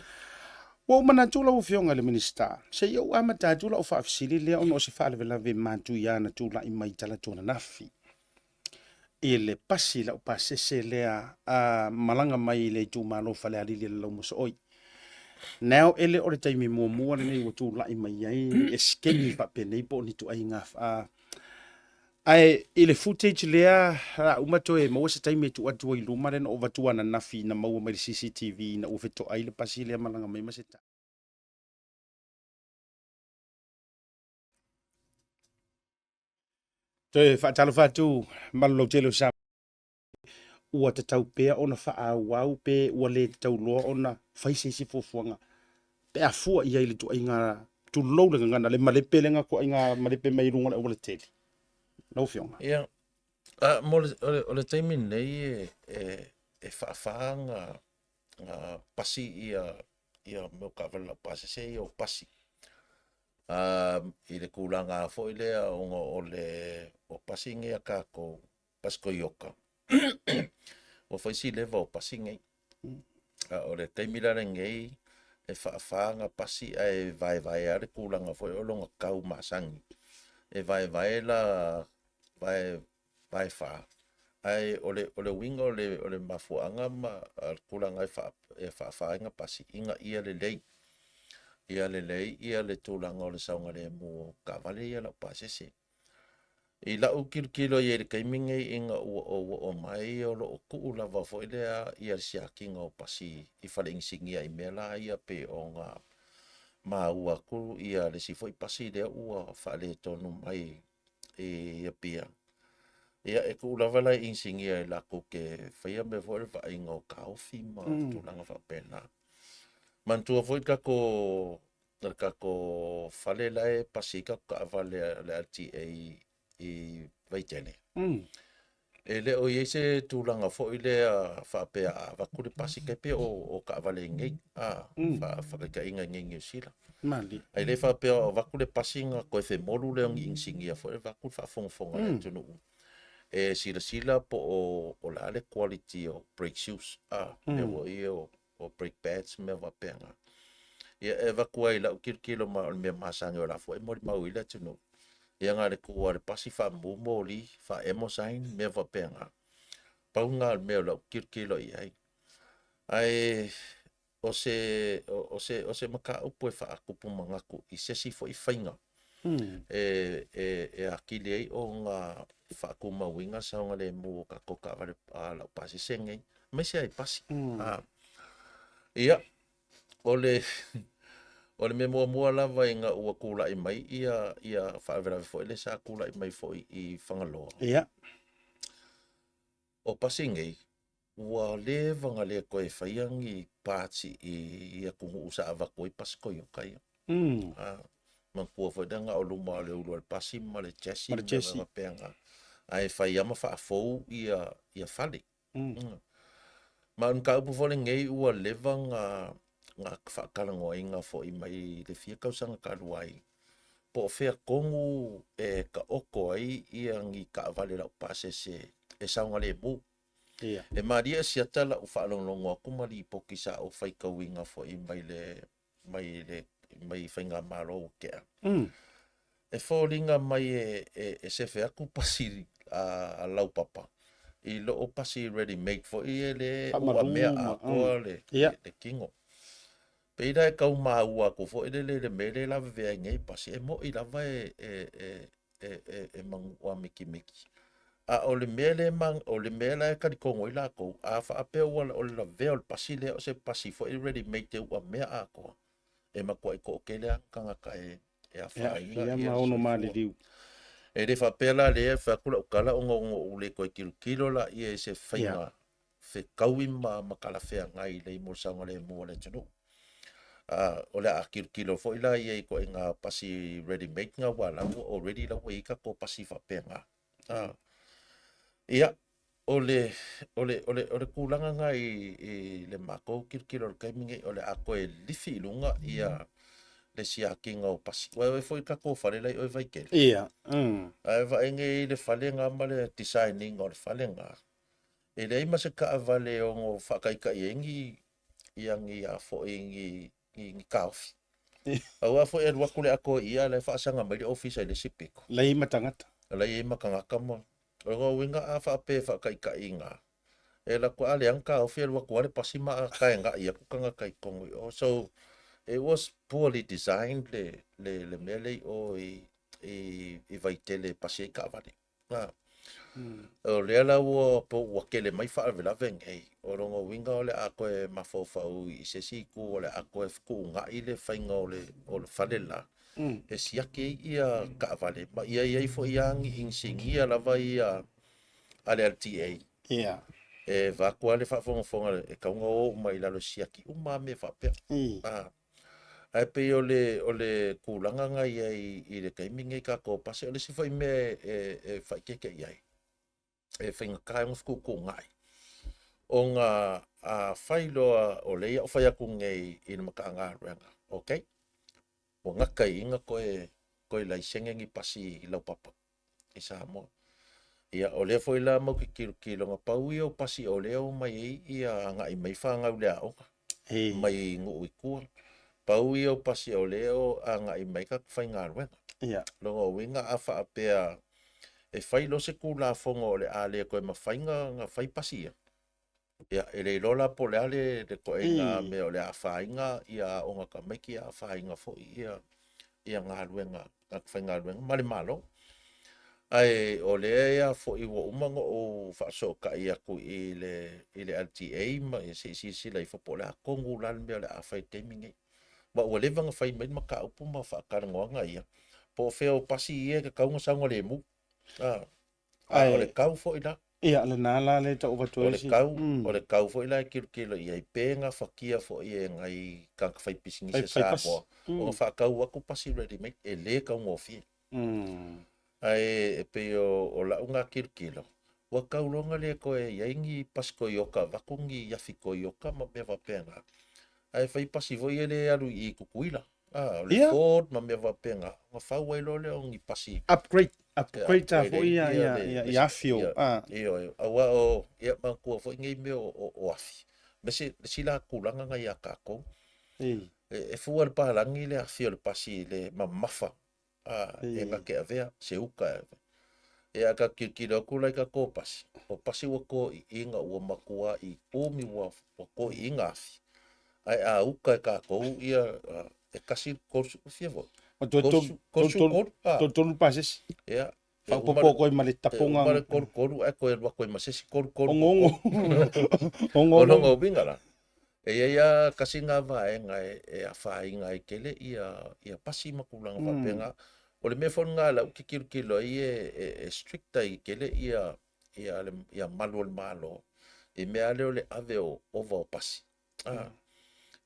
Speaker 1: Wo mana tula o fionga le minista. Se yo ama tula o faafisili le ono se faale vela ve mantu ya na tula I mai tala tona nafi. E le pasi la o pasese le a malanga mai le tu malo fale ali le lo mo oi. Now ele o le taimi mo le nei o tula I mai ai eskemi fa pene po ni tu ai nga ai ile footage le umato e mo se taimi tu atu I luma le no vatua na nafi na mau mai CCTV na o veto ai le pasi le malanga mai maseta. Toe whaatalo whātu malolo telo sa ua te tau pea ona whaawau pe ua le te tau loa ona whaisesi fofuanga. Pe a fua I aile tu ai ngā tu lau lenga ngana le malepe lenga ko ai ngā malepe mai runga le ua le teli. Lau fionga.
Speaker 5: Ia. O le taimi nei e whaafanga pasi ia meu kavala pasi se o pasi. I le kulanga fo lea o pasi ngia kako pasko yoka. O faisi leva o pasi ngai. O le taimi la ngei e whaafanga pasi ai vai are kulanga fo o longa kau masangi. E vai la vai fa ai ole winga ole mafuanga ma kulanga e fa nga pasi inga ia le lei ia le tulanga ole saunga le mo kavale ia la pasese I la u kilo ia le kaiminga inga o mai o lo ku la va fo ile ia sia kinga o pasi I fale insingia I mela ia pe o nga ma ua ku ia le si foi pasi le ua fale tonu mai ia pia ia e ku lava la insingia la ko ke faia me foi va inga o kaufi ma tulanga fa pena mantua foi ka ko fale la e pasi ka vale la LTA I vai tele e le o yese tulanga foi le fa pe va ku le pasi ke pe o ka vale ngai fa ka inga ngai sila
Speaker 1: Mali.
Speaker 5: ai le fa pe va ku le pasi nga ko fe molu le insingia foi va ku fa fonga le tunu e sila po o la le quality o brake shoes le o brake pads me va penga ia e va kuai la kilo ma me masanga la foi mo ila tunu ia nga le ku le pasi fa mo li fa emo sign me va penga pa unga me la kilo ia ai o se maka upo fa akupu mangaku I se si foi fainga e akile o nga fa kuma winga sa nga le mo ka koka vale la pasi senge me se ai pasi ia ole me mo lava inga ua kula I mai ia fa vera fo ele sa kula I mai fo I fangalo
Speaker 1: Ia.
Speaker 5: o pasi ngai ua le vanga le ko e faiangi pati ia ku usa ava ko I pasko yo kai man ko fo danga o luma le ulo pasi ma le chesi ma penga ai fai ama fa fo ia fale man ka pu fole ngai ua levanga nga fa kalango inga fo I mai le fia kausanga kaluai po fea kongu e ka oko ai ia ngi ka vale la pase se e saunga le mu e maria sia tala u fa longo aku mali pokisa o fai ka winga fo I mai fainga malo ke e folinga mai e se fe aku pasiri a lau papa I lo o pasi ready made for I le ua
Speaker 1: Whamaruma,
Speaker 5: mea a koa le kingo. Peira e kau maua ko fo le mele la vea ngai pasi e mo I lava e mangua miki miki. A o le mele e karikongo I la ko a fa apea ua o le la vea o le pasi le o se pasi fo ready made te ua mea a koa. E makua I ko kele a kanga ka e a whainga
Speaker 1: ia maono maliliu.
Speaker 5: E re whapela le e whakula ukala o ngongo ule koe kilo la I e se whainga whekaui makala whea ngai le mo sanga le mua le tunu. O le a kilo fo ila I e koe ngā pasi ready made ngā wala already la wei ka ko pasi whapenga. Ia, o le kulanga ngai le mako kilo le kaimingi o le a koe lifi ilunga ia le sia kinga o pasi. Wai foi ka ko fale lai o vai ke.
Speaker 1: Ia.
Speaker 5: Ai va enge le fale nga male designing o le fale nga. E le ima se ka vale o ngo whakai ka yengi iangi a fo ingi kaufi. Au a fo e wakule ako ia le whaasanga mai le office le sipiko.
Speaker 1: Lai matangata.
Speaker 5: Lai ima kangaka mo. O ngo winga a whaape whakai ka inga. E la ko ale ang kaufi e wakua le pasima a kaenga ia kukanga kai kongo. So it was poorly designed le mele o I vaitele pasi ka vale. O le ala wo po wakele mai fa vela vengei. O rongo winga o le a koe mafofau I se siku o le a koe fuku nga I le whainga o le whalela. E siake ia ka vale. Ma ia fo iangi insingia lava ia ale LTA.
Speaker 1: Ia.
Speaker 5: E vakua le whafonga e kaunga o mai lalo siaki. Uma me whapea. Ai pe o le kulanga ngai I le kaiminga I ka ko pase o le si fai me e fai keke iai. E whainga kai mo fuku ko ngai. O ngā a whailoa o leia o whai aku ngei I na maka ngā ruenga. Ok? O ngakai inga koe lai sengengi pasi I lau papa. I sa moa. Ia o lea foi la mau ki kilo ngā pau I o pasi o leo mai ia ngai mai whangau lea o. Mai ngu I kua. Pau I o pasi o leo a ngai mai ka whai ngā ruenga.
Speaker 1: Ia.
Speaker 5: Longo winga a whaapea e whai lo se kula fonga o le a lea koe ma whainga ngā whai pasi ia. Ia e le lola po le ale le koe ngā me o le a whainga ia o ngā ka maiki a whainga fo ia ngā ruenga, ngā whai ngā ruenga, male malo. Ai o le ia fo I wo umanga o whaasoka ia ku I le LTA ma I se lai fo po le a kongu lan me o le a whai temingi. Ma ua le vanga whai mai maka upu ma whaakarangoanga ia. Po wheo pasi ia ka kaunga sanga le mu. O le kau fo I la.
Speaker 1: Ia le nala le ta overtoisi.
Speaker 5: O le kau fo I la kilo ia I penga whakia fo I ngai kanka whai pisingi se sa mo. O whaakau aku pasi ready made e le kaunga o fie. Ai e pe o la unga kilo. Wa kaulonga le koe yaingi pasko yoka vakungi yafi ko yoka ma me vapenga. Ai fai pasi voi ele alu I kukuila. Le Ford ma me vapenga. Ma fau ai lo le ongi pasi.
Speaker 1: Upgrade ta fo ia fio.
Speaker 5: Io awa o ia ma ko fo ngai me o afi. Me se sila kulanga ngai akako. E fu al palangi le afio le pasi le mamafa. E nga ke avea se uka. E aka kilo kula ka ko pasi. O pasi wa ko inga o makua I umi wa ko inga afi. Ai a uka ka ko ia e kasi kosu fiavo.
Speaker 1: O tonu pases.
Speaker 5: Ia.
Speaker 1: Fa popo ko I male taponga.
Speaker 5: Male koru e ko e wa ko masesi koru.
Speaker 1: Ongo
Speaker 5: bingala. E ia kasi nga va e a whainga I kele ia pasi makulanga vapenga. O le mea whanunga lau ki kilo e stricta I kele ia malo le malo. E mea leo le ave o ova o pasi.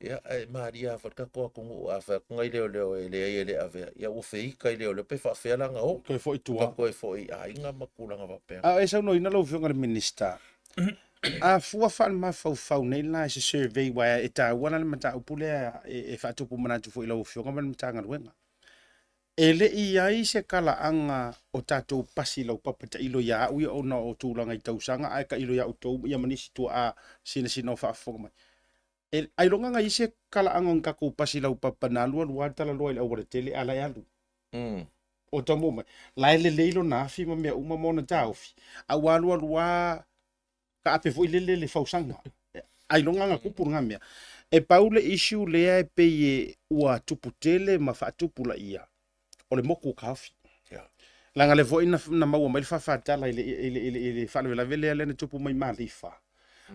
Speaker 5: Ia e maria whaka koa kungu a whakunga I leo e le ave. Ia uwheika I leo pe whawhelanga o.
Speaker 1: Koe fo I tua.
Speaker 5: Koe fo I a inga makulanga vapenga.
Speaker 1: E sau no ina lau whionga le minister. A fua whan ma fau nei la se survey wa e ta wana le mata upule e whaatupu manatu fo I lau whionga man mata ngaruenga. E le I ai se kala anga o tātou pasi lau papata ilo ia ui o na o tūlanga I tausanga ai ka ilo ia o tau ia manisi tua a sina o whaafonga mai. E ai longa ngai se kala anga on kako pasi lau papana lua tala loa I lau wale tele ala alu. O tamo mai. Lai le leilo na afi ma mea uma mona taufi. A walua lua ka ape fo le fausanga ai longa nga kupu nga mea e paule issue le e pe e ua tuputele ma fa tupula ia o le moku kafi langa le voina na maua mai fa tala ile fa le vele le tupu mai malifa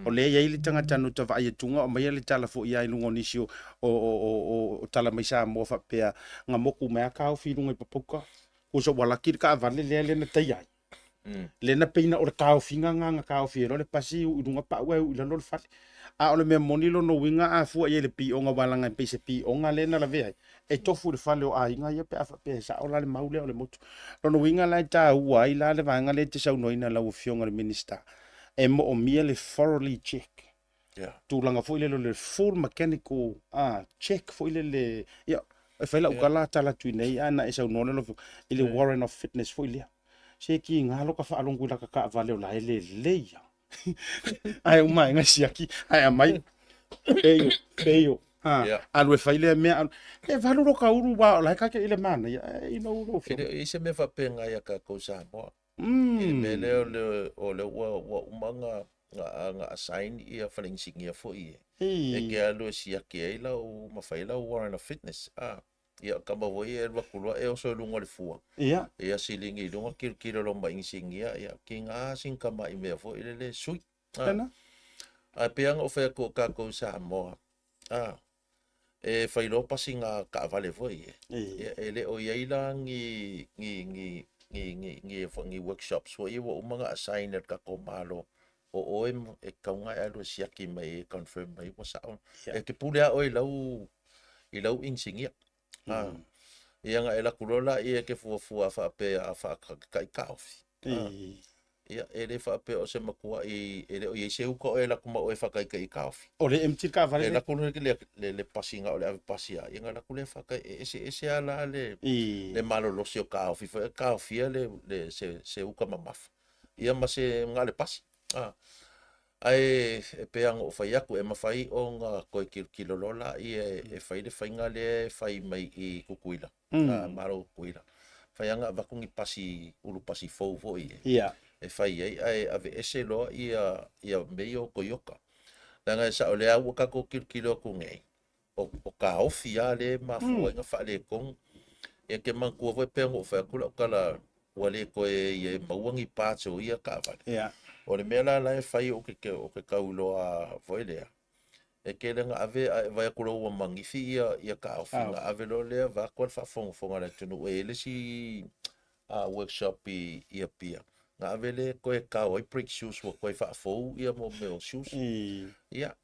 Speaker 1: o le ia ili tanga tanu ta vai tunga o mai le tala fo ia ilungo nisio o tala mai sa mo fa pe nga moku mai ka fi lunga papuka o so wala ki ka vale le na tai ai le na peina o ka fi nga ka fi le pasi u lunga pa wa u lo fa a o le me monilo no winga a fu ia le pi o nga wala nga pe se pi o nga le na la ve e tofu le fale o ai nga ia pe fa pe sa o la le maule o le motu no winga la ta u ai la le vanga le te sa no ina la u fionga le minister e mo o mia le thoroughly check. Tu langa fo ile le full mechanical check fo ile ya e fa la ukala tala tu nei ana e sa no le ile warrant of fitness fo ile. Se ki ngalo ka fa alongu la ka vale o la ile le ya. Ai uma nga siaki ai mai peio alu e fa ile me e valu ro ka uru wa la ka ke ile mana ya no no
Speaker 5: e se me fa penga ya ka ko sa mo me le o le wa umanga nga assign ia falingsing ia fo ia e ke alu sia ke ila o mafaila o warrant of fitness ia ka ba voi e wa kulwa e o so lunga le fua ia silingi lunga kilo lo ba insing ia kinga sing ka mai me fo ile le sui a peang o fe ko ka ko sa mo e failo pasinga ka vale foi ele o ia ngi workshops fo i wo mga assigner ka ko malo o e kaunga alo siaki mai confirm mai wa sa e ke pulia o i lau insingia ia nga ela kulola ia ke fu fa pe fa ka kaofi ia ele fa pe o se makua i ele o ye se ko ela kuma o fa ka kaofi
Speaker 1: o le MT ka vale
Speaker 5: ela kulo le pasinga o le pasia ia nga la kulo fa ka ese ala le malo lo se kaofi fa kaofi le se uka mamaf ia ma se ngale pasi ai pe ang o fai aku e mafai o nga ko kilolola e fai le fai ngale fai mai i kukuila maro kuila fai anga vakungi pasi ulu pasi fo ia e fai ai ave ese lo ia meio koyoka langa sa ole au ka ko kilo ku ngai o ka ofia le mafu nga fa le kong e ke man ko pe ngo fa kula kala wale ko e mauangi pacho ia ka vale o le mela la e fai o ke kaulo a voidea e ke lenga ave vai kulo o mangifi ia ka ofia ave lo le va ko fa fonga le tunu e le si workshop ia pia nga vele ko e ka oi prick shoes ko e fa fo ia mo me shoes ia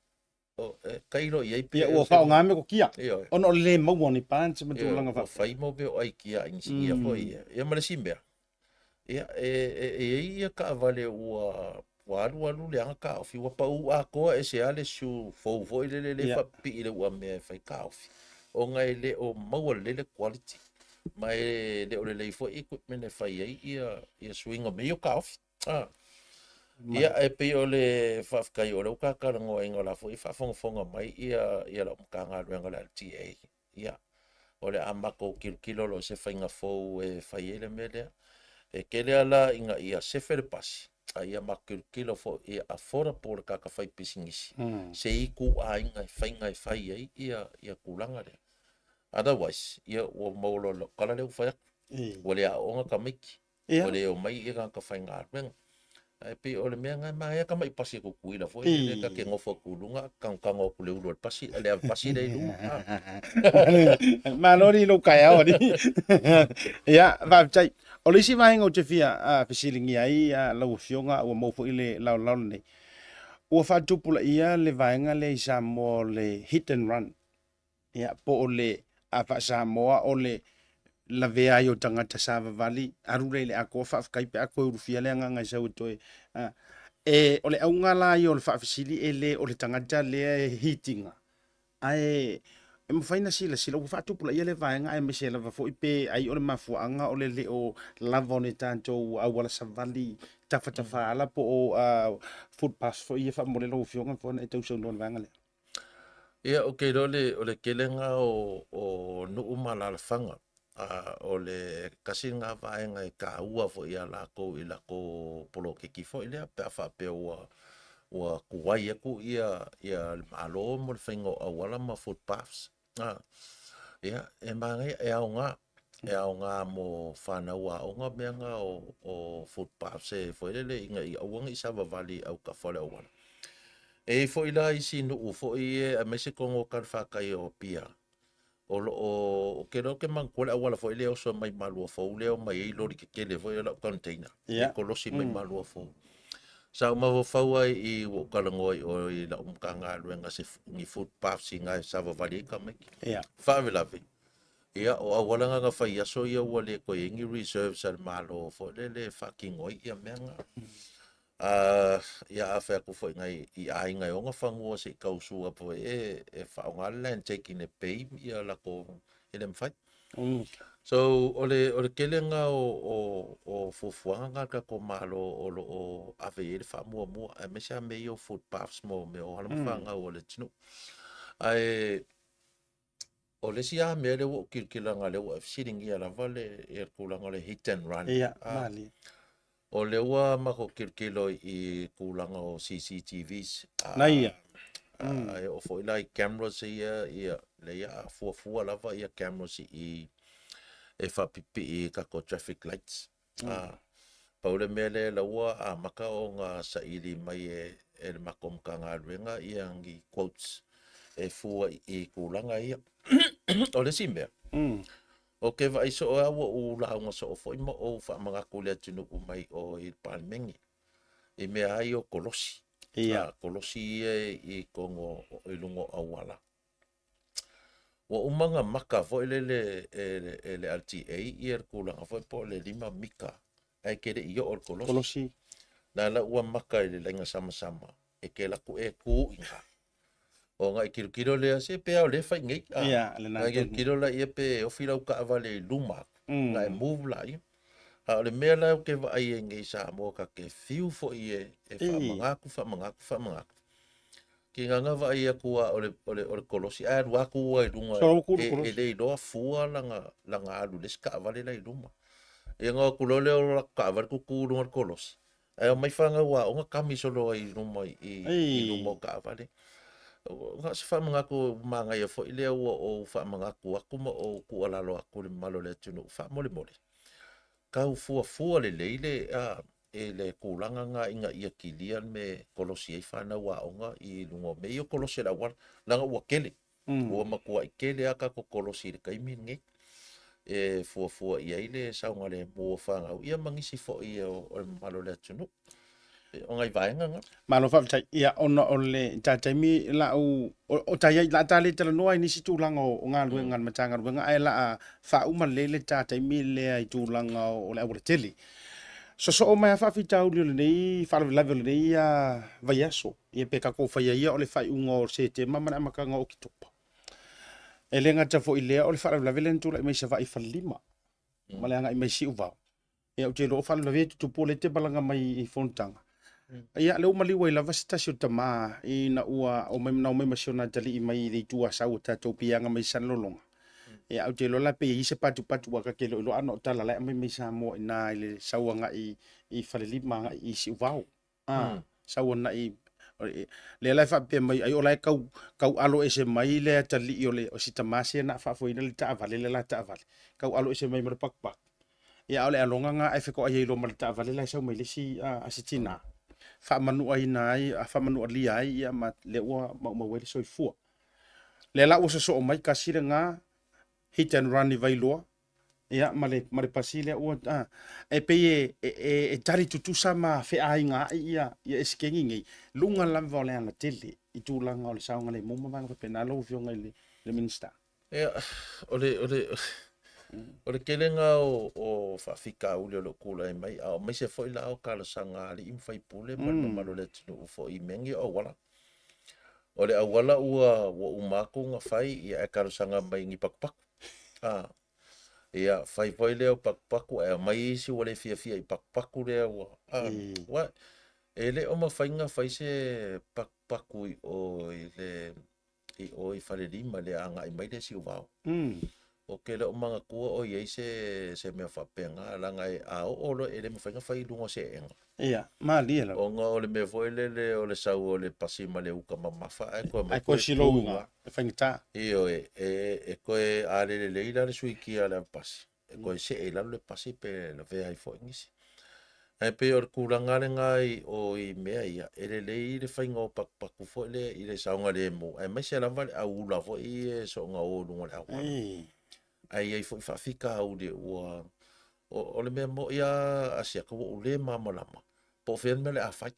Speaker 5: o kailo ia
Speaker 1: pia o fa nga me ko kia ono le mo woni pants me tu langa fa
Speaker 5: fai mo be ai kia insi ia ko ia ma le simbe ia ia ka vale o alu le anga ofi wa pa u a ko e se ale su fo le fa pi le wa me fa ka ofi o nga ele o mo le quality mai le ole le fo equipment e fai ia swing o meio ka ofi ia e pe ole fa kai ole ka ka ngo ingola fo fa fonga mai ia la ka nga renga TA ia ole amako kilo lo se fainga fo e fai ele mele e kele ala inga ia se fer pasi ia makil kilo fo ia afora por ka fai pisingisi se iku a inga fai ia kulanga le otherwise ia o molo kala le fa ole a onga ka miki ole o mai ia ka fai nga ben ai pe ole menga mai ka mai pasi ko kuila fo ia ka ke ngofo kulunga kan ngo kule ulo pasi ale pasi le lu
Speaker 1: manori lo kaya ori ia va chai ole si vai ngo tefia fisilingi ai lo fionga o mo fo ile la nei o fa tupula ia le vaenga le sa mo le hit and run ia po ole apa Samoa ole la vea yo tangata sava vali arure le ako fa kai pe ako rufia le nga sa utoi ole aunga la yo fa fisili ele ole tangata le hitinga ai em faina sila fa tu pula ele vai nga em sela va fo ipe ai ole mafu anga ole le o lavone tanto awala savali tafa ala po food pass fo ia fa mole lo fionga fo na tau so non vanga le
Speaker 5: ia okay ole kelenga o no umala fanga ole kasinga vaenga ka ua fo ia la ko polo ke ki fo ile pe fa pe ua kuai aku ia malo mo le whaingo awala ma footpaths. Ia, mangai e au ngā mo whanau a onga meanga o footpaths e whaelele inga i awanga i Sava Valley au ka whale awala. E fo ila i sinu u fo i a mese kongo kan whakai o pia. O ke roke man kole awala fo ile o so mai malua fo leo mai e lori ke kele fo ila container. E kolosi mai malua fo. Sa ma fo ai i o kalangoi o i la umkanga luenga se ni footpaths i ngai Sava Valley ka mai. Whavelave. Ia o awala nga whai aso ia wale ko ingi reserve sa malo fo lele fucking oi ia meanga. Ia awhea ku fo ngai i ai ngai o nga whangua se kausua po e whaonga land taking a pay ia la ko ele mwhai. So ole kele nga o fufuanga ka ko malo o ave ele wha mua a mesa me o footpaths mo me o halamawhanga o le tinu. O le sia me le wo kilanga le wo sitting ia la vale e kulanga le hit and run.
Speaker 1: Mali.
Speaker 5: O le wa mako kilkilo i kulanga o CCTVs. O fo ilai cameras ia le ia fua lava ia cameras i e fa pipi i kako traffic lights. Paule mele la wa maka o nga sa ili mai e le makom kanga ruenga ia ngi quotes e fua i kulanga ia. O le simea. O ke vai so o u la nga so fo mo o fa manga kule tunu mai o i palmengi. E me ai o kolosi. Kolosi i kongo i lungo awala. Wa umanga maka fo le LTA i kulanga fo po le lima mika. Ai kere i o kolosi. Na la ua maka i le lenga sama. E ke la ku e ku inga. O ngai kilo le se pe o le fa ngai
Speaker 1: le na
Speaker 5: kilo la ia pe o fila ka vale luma ngai move la ia le mela ke va ai ngai sa mo ka ke fiu fo ia fa manga ki nga va ia ku o le kolosi a wa ku ai lunga e le do fu langa alu le ska vale la luma e nga ku lo le ka va ku lunga kolosi e mai fanga wa o nga kamiso lo ai luma i luma ka vale nga se fa mga ko manga ia fo ile o fa mga ko aku mo o ku ala lo aku le malo le tunu fa mole ka fu le le kulanga nga inga ia kilian me kolosi fa na wa onga i lungo me yo kolosi la wa langa wa kele o ma ko kele aka ko kolosi ka imi ngi e fu ia ile sa nga le mo fa nga ia mangisi fo ia o malo le tunu o ngai vaenga nga
Speaker 1: malo fa ia ona ole taimi la o tai la tale tala noa ni situlanga o nga luenga matanga luenga ai la fa uma lele taimi le ai tulanga o le au tele so o mai fa fitau le nei fa level nei vai aso e pe ka ko fa ia o le fai ungo se te mama na makanga o kitopa ele nga tafo ile o le fa level tu le mai se vai fa lima male nga i mai si uva e o te lo fa level tu pole te balanga mai i fontanga ia le umali wai lava stasio tama i na ua o mai na mai masiona tali i mai le tua sau tatou pianga mai san lolonga e au te lola pe i se patu wa ka ke lo ano tala la mai sa mo na ile sauanga i faleli manga i si vau sauana i le la fa pe mai ai o la kau alo ese mai le tali i ole o si tama se na fa foi le ta vale le la ta vale kau alo ese mai mer pak ia ole alonga nga ai fe ko ai lo mal ta vale la sau mai le si asitina fa manu ai nai fa manu ali ai ia ma le wa ma wele so fu le la o so mai ka sirenga hit and run i vai loa ia male pasile o e pe e tari tutu sama fe ai nga ia eskengi ngai lunga lam vole ana tele i tulanga o le saunga le mo ma pe na lo fio ngai le minister
Speaker 5: ia o le kelenga o whawhika ule lo kula e mai, au mai se foi la o kala sanga ali im fai pule, malo le tinu ufo i mengi o wala. O le awala ua umako nga fai, ia e kala sanga mai ngi pakpaku. Ia fai foi leo pakpaku, e mai isi wale fia i pakpaku leo. Wa, e le o ma fai nga fai se pakpaku i o i le, i o i fale lima le anga i mai le si uvao. O ke le o manga kua o iei se mea whapenga langa e a o olo e le mwhainga whai lungo se enga.
Speaker 1: Ia, malia la.
Speaker 5: O ngā o le mea foi le o le sau o le pasima le uka mamafa ai koe mai
Speaker 1: Ai ko
Speaker 5: koe
Speaker 1: silo
Speaker 5: pūa.
Speaker 1: nga, e whaingita.
Speaker 5: Io e koe a le leila le sui kia le pasi. E koe se e lalo le pasi pe la vea i foi ngisi. Ai pe o kuranga le ngai o I mea ia e le le whainga o paku foi le I le saunga le mo. Ai mai se lava le au ula foi e so ngā o lunga le au. Ai foi whawhika au le ua o le mea mo ia asia ka o le mamalama. Po fen me le a whai.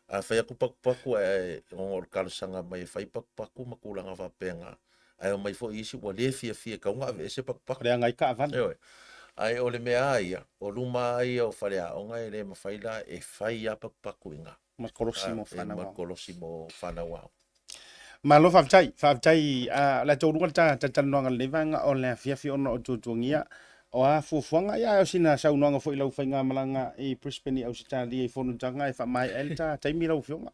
Speaker 5: A whai aku paku e ngor kalsanga mai whai paku makulanga whapenga. Ai o mai fo isi wa le fia ka unga ve se paku.
Speaker 1: Rea ngai ka avan.
Speaker 5: Ai o le mea ia, o luma ia o whare a onga e le mawhaila e whai a paku inga.
Speaker 1: Ma kolosi mo whanau.
Speaker 5: Ma kolosi mo whanau au.
Speaker 1: Ma lo whaftai, la tō runga ta tanuanga levanga o le fiafi ona o tūtuangia. O a fufuanga ia o sina sau noanga fo I lau whainga malanga I Brisbane I Ausitalia I whonutanga I whamai elta, taimi lau whionga.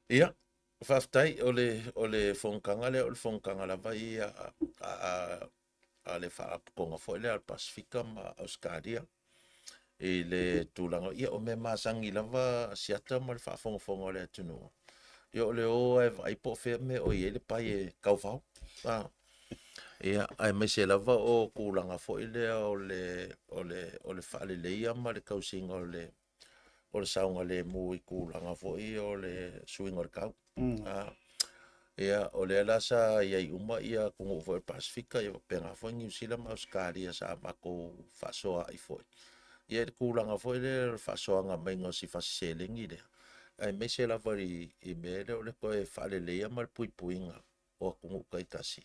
Speaker 5: Ia, whaftai o le whonkanga le o le whonkanga la vai a le whaapukonga fo le al Pasifika ma Australia. I le tūlanga ia o me masangi lava siata ma le whaafonga le atunua. Ia o le o e vai po whea me o I le pai e kauwhau. Ia, ai mai se lava o kūlanga fo I le o le whaale leia ma le kausinga o le saunga le mu I kūlanga fo I o le suinga o le kau. Ia, o le alasa ia I uma ia kungu fo le Pasifika ia penga fo New Zealand ma Australia sa mako whasoa I fo. Ia le kūlanga fo I le whasoa ngā maingo si whasiselingi le. Ai mai se lava I mele o le koe whaale leia ma le puipuinga o kungu kai tasi.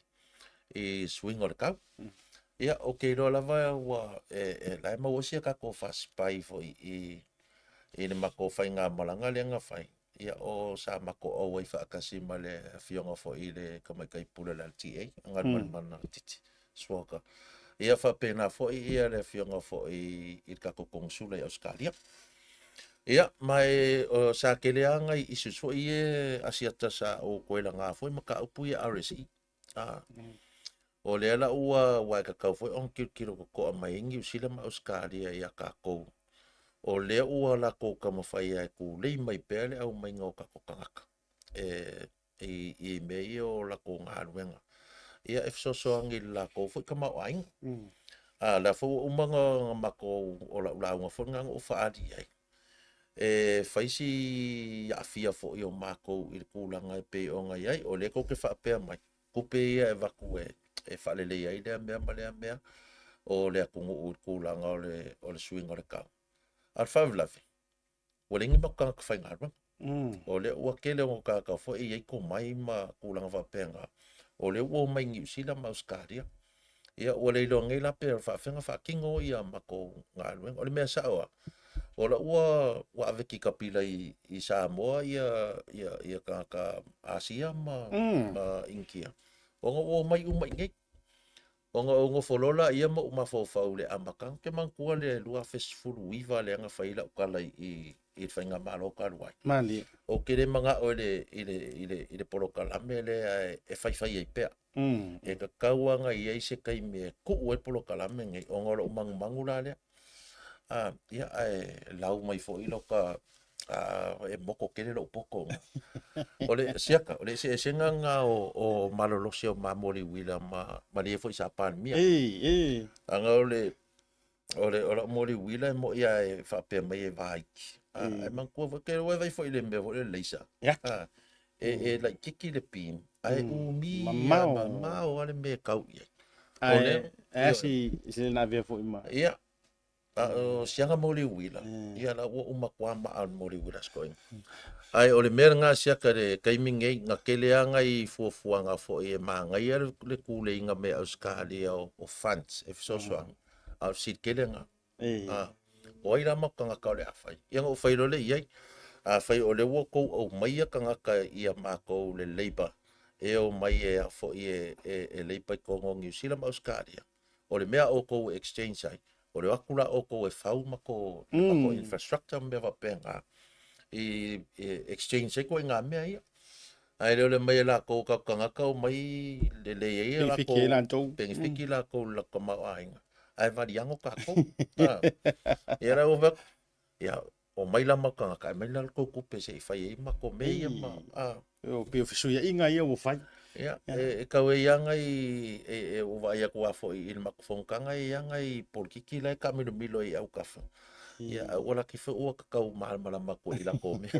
Speaker 5: I swing o le kau. Ia, o kei roa lava ua lai mauasia ka ko whaspai fo I le mako whai ngā malanga le ngā whai. Ia o sa mako o wai whaakasi ma le whionga fo I le kamaikai pula le LTA. Angar mana titi. Suaka. Ia whapena fo ia le whionga fo I kako kongsula I Australia. Ia, mai o sa keleanga I isu so I asiata sa o koela ngā fo I maka upu I RSE. O le ala ua wai kakau foi on kilo ko mai New Zealand ma Australia ia ka ko. O le ua la ko ka mawhai ai ku lei mai pele au mai ngau ka ko kangaka. I mei o la ko ngā ruenga. Ia so angi la ko foi ka mau aing. La fo umanga mako o la unga fo ngang o whaari ai. Faisi ia fia fo I o mako I kulanga pe o ngai ai o le ko ke whapea mai. Kupe ia vaku e whalele ai lea mea o lea kungu kulanga o le swing o le kau. Ar whawlafi. O le ngi maka ka whaingarwa. O le ua kele o ka fo I ei ko mai ma kulanga whapenga. O le ua mai New Zealand ma Australia. Ia o le ilo ngai la pe whawhenga whakingo ia mako ngā o le mea saoa. O la ua aveki kapila I Samoa ia ka Asia ma Inkia. O ngā mai umai ngai. O ngā wholola ia ma umawhawhau le amakang. Ke mangkua le lua festival wiva le anga whaila ukala I whainga malo karuai.
Speaker 1: Mali.
Speaker 5: O kere mga o le polokalame le e whaiwhai ei pea. E ka kauanga I eise kai me ku'u e polokalame ngai. O ngā umangu la lea. Ia lau mai fo I loka e moko kere lo poko. O le siaka, o le senga ngā o malolosi o mamori wila ma le fo I sa pandemia. Anga o le mori wila mo ia e whapea mai e vaiki. E mangkua fo kere vai fo I le mea fo le leisa. E lai kiki le pin. Ai umi mamao ale me kau ia.
Speaker 1: Ai asi na vea fo ima.
Speaker 5: Ia. Sianga mori wila. Ia la ua umakua maa mori wila skoing. Ai o le mea ngā siaka le kaimingei ngā keleanga I fuafuanga fo I maa ngai le kule inga me Australia o funds e fisosoang. Au sit kelenga. O ai rama kangaka o le awhai. Ia ngā whai role iai. A whai o le ua kou au maia kangaka ia maa kou le labor. E o mai e a fo I e labor I kongo New Zealand Australia. O le mea o kou exchange ai. O le wakula o ko e whau mako infrastructure me wa penga I exchange e ko ngā mea ia. Ai leo le mai la ko ka kanga ka mai le ye la ko.
Speaker 1: Fiki la tau.
Speaker 5: Fiki la ko la ka ma ainga. Ai va diango ka ko. Era o va. Ya o mai la ma kanga ka mai la ko ku pe se fai ma ko me ya ma.
Speaker 1: O pe fisu ya inga ia o fai.
Speaker 5: Ya ka we yanga e o va ya ko afo I ma ko fon kanga yanga I por kiki la ka milo I au ka fa. Ya wala ki fa o ka mal mala ma ko I la ko me.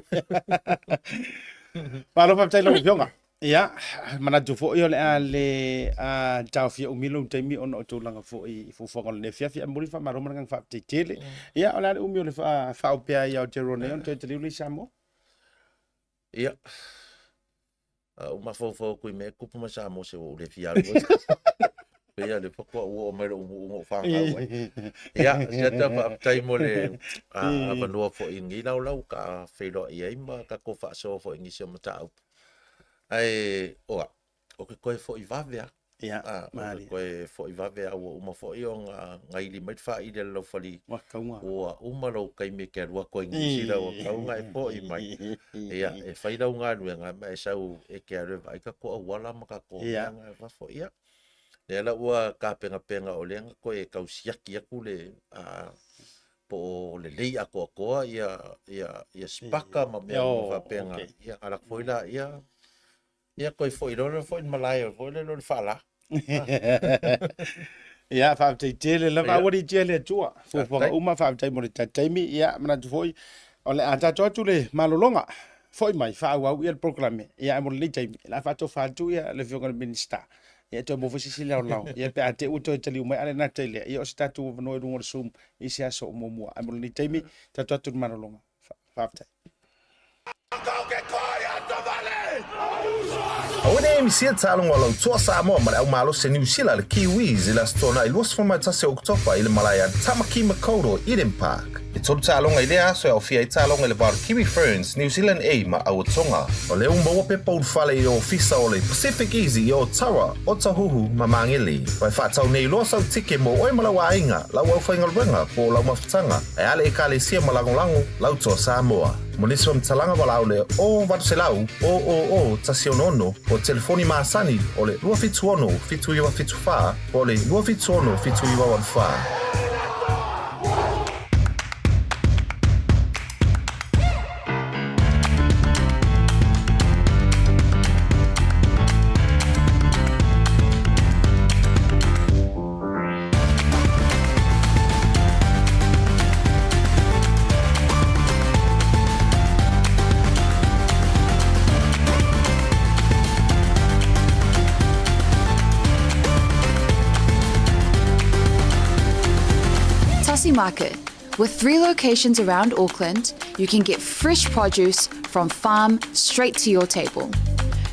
Speaker 1: Palo pa tai lo pionga. Ia, mana tu fo yo le a tau fia umilo te mi ono tu langa fo I fo fo le fia muri fa maro mana fa te tele. Ia, ola le umilo fa o pe ia o te rone on te li samo.
Speaker 5: Ia. O ma fo ku me ku ma samo se o le fia. Ia le fa ko o mai o fa ha. Ia, se ta fa tai mo le a no fo ingi lau ka fe lo ia ma ka ko fa so fo ingi se mata. Ai o ke koe fo I vave a.
Speaker 1: Ia, mari.
Speaker 5: Koe fo I vave a o uma fo I o ngai li mai fa I le lo fali.
Speaker 1: Wa kaunga.
Speaker 5: O uma lo kai me ke rua koe ngi sira o kaunga e fo I mai. Ia, e fai rau ngā ruenga mai sau e ke are vai ka ko a wala ma ka ko ngā fa fo ia. Le la ua ka penga o lenga koe kau siaki aku le po le lei a koa ia spaka ma mea ma penga. Ia ala foila ia. Ia koe foi loro foi malai foi loro fala.
Speaker 1: Ia fa te tele la va wori tele tua. Fo uma fa te mo te taimi ia mana tu foi. Ole ata tu le malolonga. Foi mai fa wa ia proclame. Ia mo le taimi. La fa to fa tu ia le fionga minister. Ia to mo fosi sila lao. Ia pe ate uto te liu mai ale na tele. Ia o statu no e rungo sum isi aso mo mo. Mo le taimi ta tu malolonga. Fa te.
Speaker 4: Awane misia talong walau tua Samoa ma au malo se New Zealand le Kiwis I la stona I luas forma tase Oktopa I le Malaya Tamaki Makaurau Eden Park. E tolu talong I lea so au fia I talong I le bar Kiwi Ferns New Zealand A ma au tonga. O le umba wape pau fale I o ofisa o le Pacific Easy I o Tawa o Tahuhu ma Mangeli. Vai whaatau nei loa sau tike mo oi malawa inga lau au whaingal renga po lau mafutanga. E ale e kale sia malangolango lau tua Samoa. Monisi wa mtalanga walau le o watu se lau o tasi onono o telefoni maasani o le 251 5154 o le 251 5114.
Speaker 2: Tasi Market. With 3 locations around Auckland, you can get fresh produce from farm straight to your table.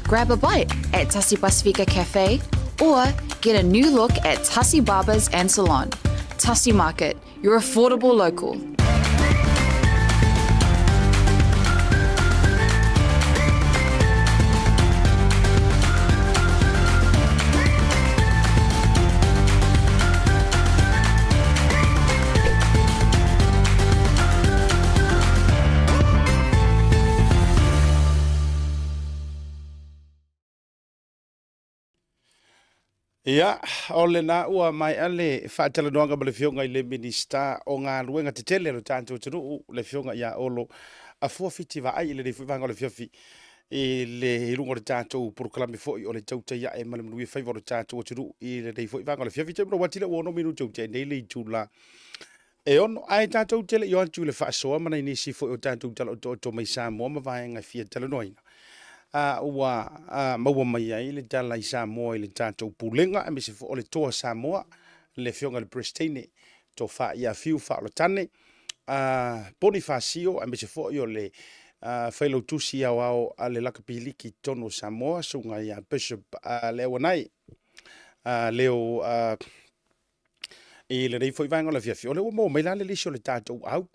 Speaker 2: Grab a bite at Tasi Pacifica Cafe or get a new look at Tasi Barbers and Salon. Tasi Market, your affordable local.
Speaker 1: Ia, o le na ua mai ale whaatala noanga ma le fionga I le minista o ngā ruenga te tele lo tātou tunu le fionga ia olo a Olo Fiti Vaai le rei whanga le fiofi I le rungo le tātou proklame foi o le tautai ia e malamnui whaiva o le tātou tunu I le rei whanga le fiofi te mro watila uono minu tautai nei le tūla e ono ai tātou tele i antu le whaasoa mana inisi foi o tātou tala o to mai Samoa ma vaenga fia tala noina. Maua mai ai le tala I Samoa I le tātou pulenga a mese fo o le toa Samoa le fionga le Pristine to wha ia fiu wha o le tane Bonifacio a mese fo I o le whailo tusi au a le lakapiliki tono Samoa sunga ia Bishop leo nai leo I le rei foi vanga le fia fio le mo mai la le lisio le tātou au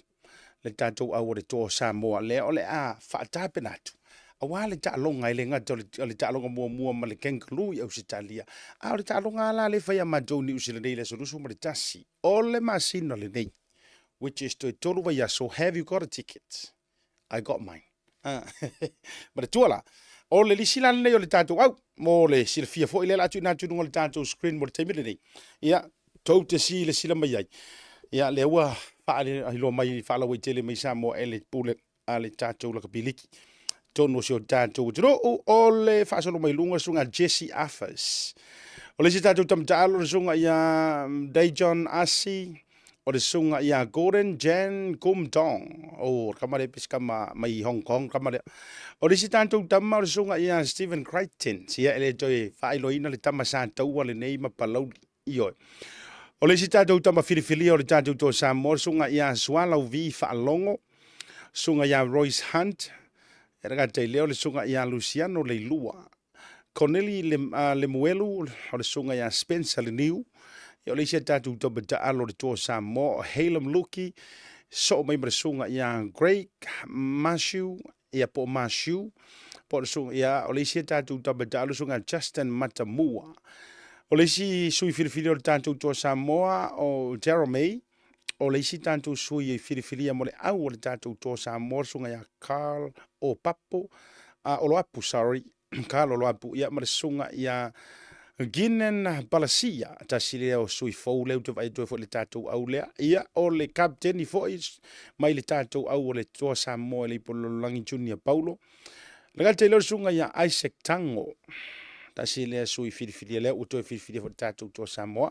Speaker 1: o le toa Samoa le o le a whaatapenatu awa le ta longa ile ngata le ta longa mua ma le kangaroo I Australia a le ta longa la le fai ma Johnny usile nei le solusu ma le tasi o le masino le nei which is to tolu wa so have you got a ticket I got mine ma le tuala O le lisi lana nei o le tātou au, mo le sila fia fo i le atu nā tununga le tātou screen mo le taimile nei. Ia, tau te si le sila mai ai. Ia, le ua whaale ahilo mai whaala wai tele mai sa mo e le pule a le tātou la kapiliki. Tono si o tātou tiro o le whaasolo mai lunga sunga Jesse Affers. O le si tātou tamtaalo le sunga ia Dajon Asi, o le sunga ia Gordon Jan Kumtong, o kamare piska mai Hong Kong, kamare. O le si tātou tama o le sunga ia Stephen Crichton, sia ele toi whaailoina le tama sa taua le nei mapalau ioi. O le si tātou tama whiriwhili o le tātou tō Samoa, sunga ia Swallow V Whaalongo, sunga ia Royce Hunt, e raga te leo le sunga ia Luciano Leilua. Corneli Lemuelu, o le sunga ia Spencer Leniu, e o le isia tātou toba taalo le tō Samoa, o Halem Luki, so mai mara sunga ia Greg Mashu, ia po Mashu, po le sunga ia, o le isia tātou toba taalo sunga Justin Matamua. O le isi sui whiriwhiri o le tātou tō Samoa, o Jeremy, o le isi tātou sui whiriwhiria mo le au o le tātou tō Samoa, sunga ia Carl o Papo, o lo apu, sorry, Carl o lo apu, ia mara sunga ia Ginen Balasia, tasi leo sui fau leo te vai tue fo le tātou au lea, ia o le kapteni fo mai le tātou au o le tō Samoa le Ipololangi Junior Paulo. Lega te leo sunga ia Isaac Tango, tasi leo sui whiriwhiria leo, utoe whiriwhiria fo le tātou tō Samoa.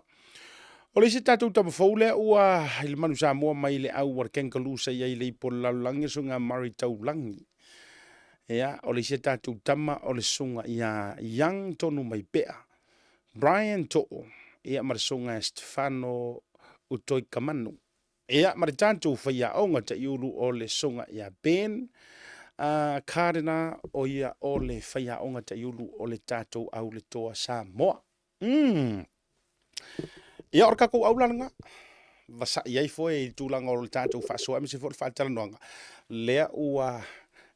Speaker 1: O le isi tātou tama fau lea ua il manu Samoa mai le au war kenkalusa ia i le Ipololangi sunga Mari Taulangi. Ia, o le isi tātou tama o le sunga ia Young tonu mai pea. Brian To'o, ia marasunga Stefano Utoi Kamanu. Ia maritantu whaia aonga ta iulu o le sunga ia Ben Kardena o ia o le whaia aonga ta iulu o le tātou au le toa Samoa. Ia orka kou aulanga. Vasa iai foe i tūlanga o le tātou whasoa. Misi fo le whaatalanonga. Lea ua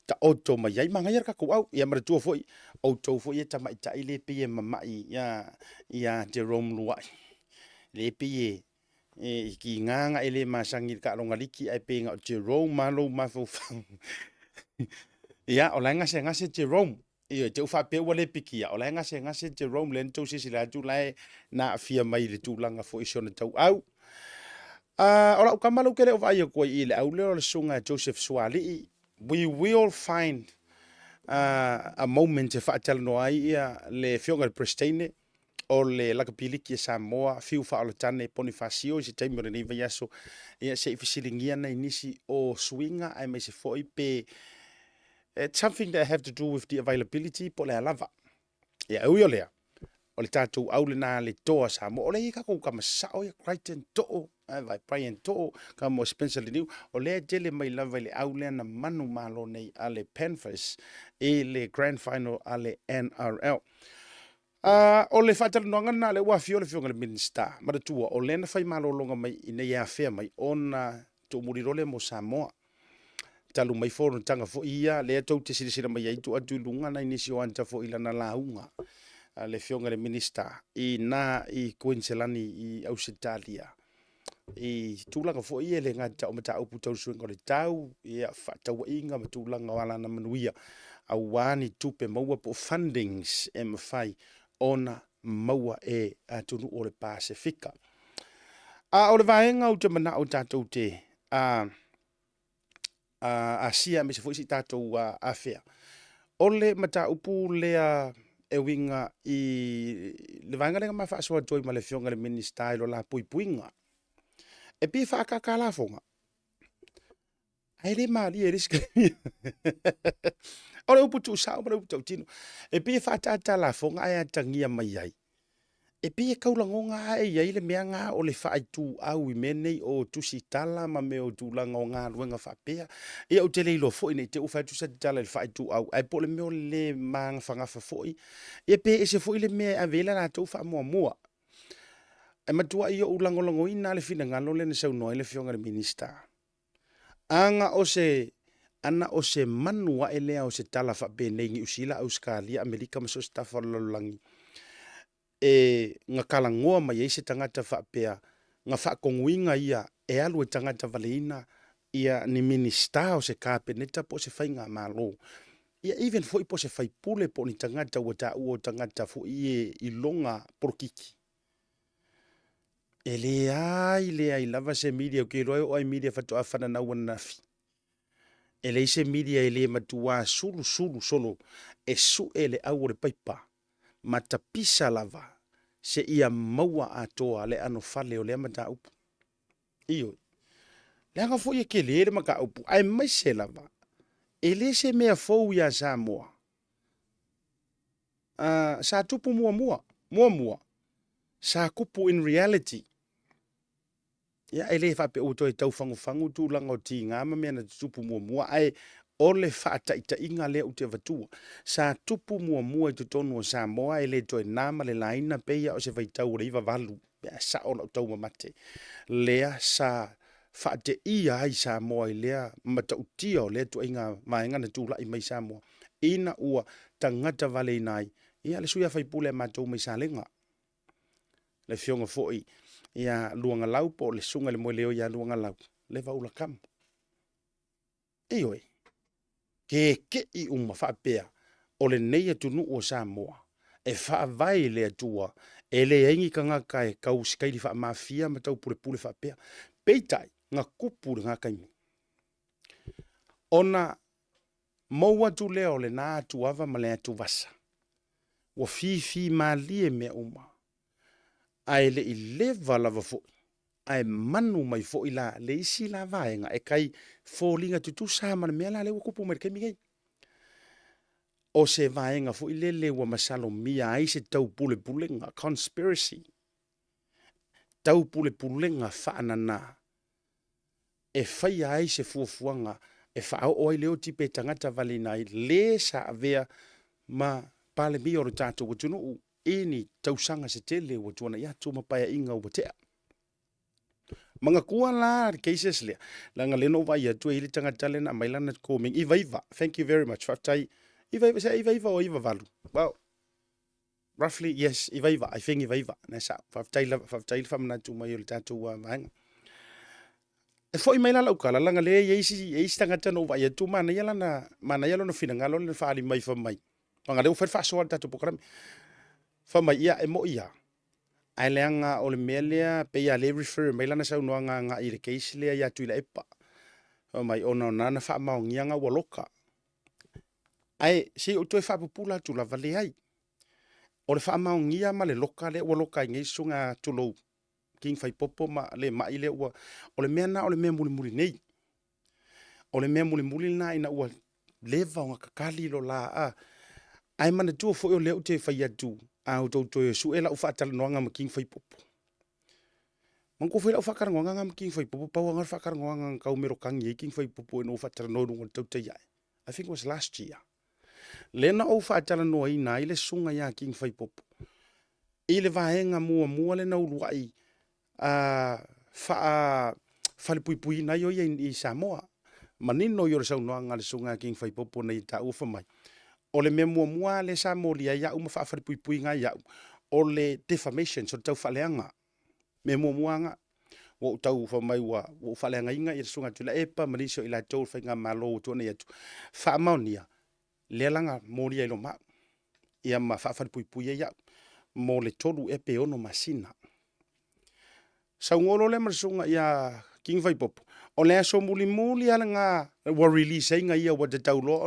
Speaker 1: ta auto mai ai manga ia kou au. Ia maratua foi. Auto foi e tamai ta ile pie mamai ia Jerome Luai. Le pie ki nganga ele masangi ka longa liki ai pe nga Jerome malo mafo. Ia o la ngase Jerome. Ia te ufa pe wale pikia. O la ngase Jerome lento sisila tu lai na fia mai le tūlanga fo isona tau au. Ora ukamalu kele o vai ko ile au le sunga Joseph Swali. We will find a moment e whaatala no ai ia le whionga le Pristine o le lakapiliki e Samoa fiu whaalatane Bonifacio i se taimere nei vai aso ia se i fisilingia nei nisi o swinga ai mai se foi pe it's something that have to do with the availability po le alava ia ui o lea o le tātou aule nā le toa Samoa o le i kako kama sao ia Crichton to'o vai Brian to'o ka mo Spencer Leniu o lea jele mai lava le aule na manu malo nei a le Panthers e le grand final a le NRL. O le whaataranonga nā le wafio le whionga le Minister maratua o lena whai malo longa mai i nei a whea mai o na tō murirole mo Samoa. Talu mai fōru tanga fo ia lea tau te sirisira mai aitu atu lunga na inisi o anta fo ila na launga. Le whionga le Minister i nā i Queensland i Ausitalia. I tūlanga fo ia le ngata o mata upu tau suenga le tau ia whataua inga ma tūlanga wala na manuia a wani tupe maua po fundings e mawhai ona maua e tunu o le Pasifika. O le vaenga o te mana o tātou te a sia me se fo isi tātou a whea. O le mata upu lea e winga i le vaenga lenga mawha asua toi ma le whionga le Minister ilo la pui puinga. E pi whaakaka la fonga. Ai le maali e riska. O le upu tu sao, ma le upu tau tino. E pi whaatata la fonga ai atangia mai ai. E pi e kaulangonga ai ai le mea ngā o le whaaitu au i menei o tusi tala ma me o tūlanga o ngā ruenga whapea. E au te leilo foi nei te uwhaitu sa tala le whaaitu au. Ai po le meo le maanga whangafa foi. E pe e se foi le mea a vela nā tau wha mua mua. E matua i o ulangolango ina le fina ngalo le na sau noe le whionga le Minister. Anga o se ana o se manua e lea o se tala whape nei usila Australia, Amerika maso stafa lololangi. E ngā kalangoa mai e se tangata whapea, ngā whakonguinga ia e alu e tangata valeina ia ni Minister o se kāpeneta po se whainga malo. ia even fo'i po se faipule po ni tangata ua ta'ua o tangata fo'i i longa porokiki. E le ai lava se media o ke roi o ai media fatoa whananau anafi. E le se media e le matua sulu solo e su e le au o le paipa. Matapisa lava se ia maua atoa le ano fale o le amata upu. Iyo. Le anga fo'i e ke le maka upu. Ai mai se lava. E le se mea fou ia Samoa. Sa tupu mua. Sa kupu in reality. Ia ele fa pe o toi tau fangu tu langa o ti ngama mea na tupu mua ai ole fa ta inga le o te vatua. Sa tupu mua i tonu o Samoa ele toi nama le laina pe ia o se vai tau reiva valu. Pea sa ola o tau mamate. Lea sa fa te ia ai Samoa i lea mata utia o lea tu inga maenga na tula i mai Samoa. Ina ua tangata vale nai. Ia le suia fai pule matou mai salenga. Le fionga foi. Ia luanga lau po le sunga le moe leo ia luanga lau. Le vaula kam. Eoi. Ke i uma whapea o le neia tunu o Samoa. E wha vai le atua. E le engi ka ngaka e kau sikairi wha mafia ma tau pule whapea. Peitai ngā kupu ngā kaimi. Ona maua tu leo le nā atu ava ma le atu vasa. Wa fifi malie mea uma. Ai le i leva lava foi. Ai manu mai foi la le isi la vaenga e kai fōlinga tutu sama na mea la le wakupu mai kemi gai. O se vaenga foi le wa masalo mia ai se tau pule nga conspiracy. Tau pule nga whaanana. E whai ai se fuafuanga e whaao oi leo tipe tangata vali nai le sa avea ma pale mi o tato watunu ini tausanga se tele watuana ia tu mapaya inga watea. Mga kua la cases lea. Langa leno vai atu ili tangata lena mailana koming. Iva. Thank you very much. Whaftai. Iva o iva valu. Well, roughly, yes, Iva. I think Iva. Nesa. Whaftai whamana tu mai o le tato mahanga. E foi mai la ukala langa le eisi tangata no vai atu mana yala na fina ngalo le faali mai fa mai. Panga le ufer fa so tato program. Fa mai ia e mo ia. Ai leanga o le melea pe ia le refer mai lana sau noa nga i le case lea ia tui la epa. Fa mai ona nana fa maungia nga waloka. Ai si o toi fa pupula tu la vale ai. O le fa maungia ma le loka le waloka ngai sunga tulo. King fai popo ma le mai le ua. O le mea na o le mea muli nei. O le mea muli na ina ua leva o kakali lo la a. Ai mana tua fo o leo te fai atu. A o tau toi su e la ufa atala noanga ma king fai popo. Manko fai la ufa karangoanga ma king fai popo. Pau angar fa karangoanga kau mero kangi e king fai popo e no ufa atala noanga tautai ai. I think it was last year. Lena o ufa atala noa ina ile sunga ya king fai popo. Ile vahenga mua le na uluai. Pui na yo i Samoa. Manino yo sa noanga le sunga king fai popo na ta ufa mai. O le mea mua le Samoa lia ia uma pui nga ia. O le defamation so tau faleanga. Me mua nga. Wo tau fa mai wa wo faleanga inga i sunga tula epa maniso ila tau fa nga malo to na yatu. Fa maunia. Le langa moria ilo ma. Ia ma pui ia. Mo le tolu epe ono masina. Sa ngolo le marsunga ia king vai popo. O le aso muli ala nga wa release inga ia wa te taulo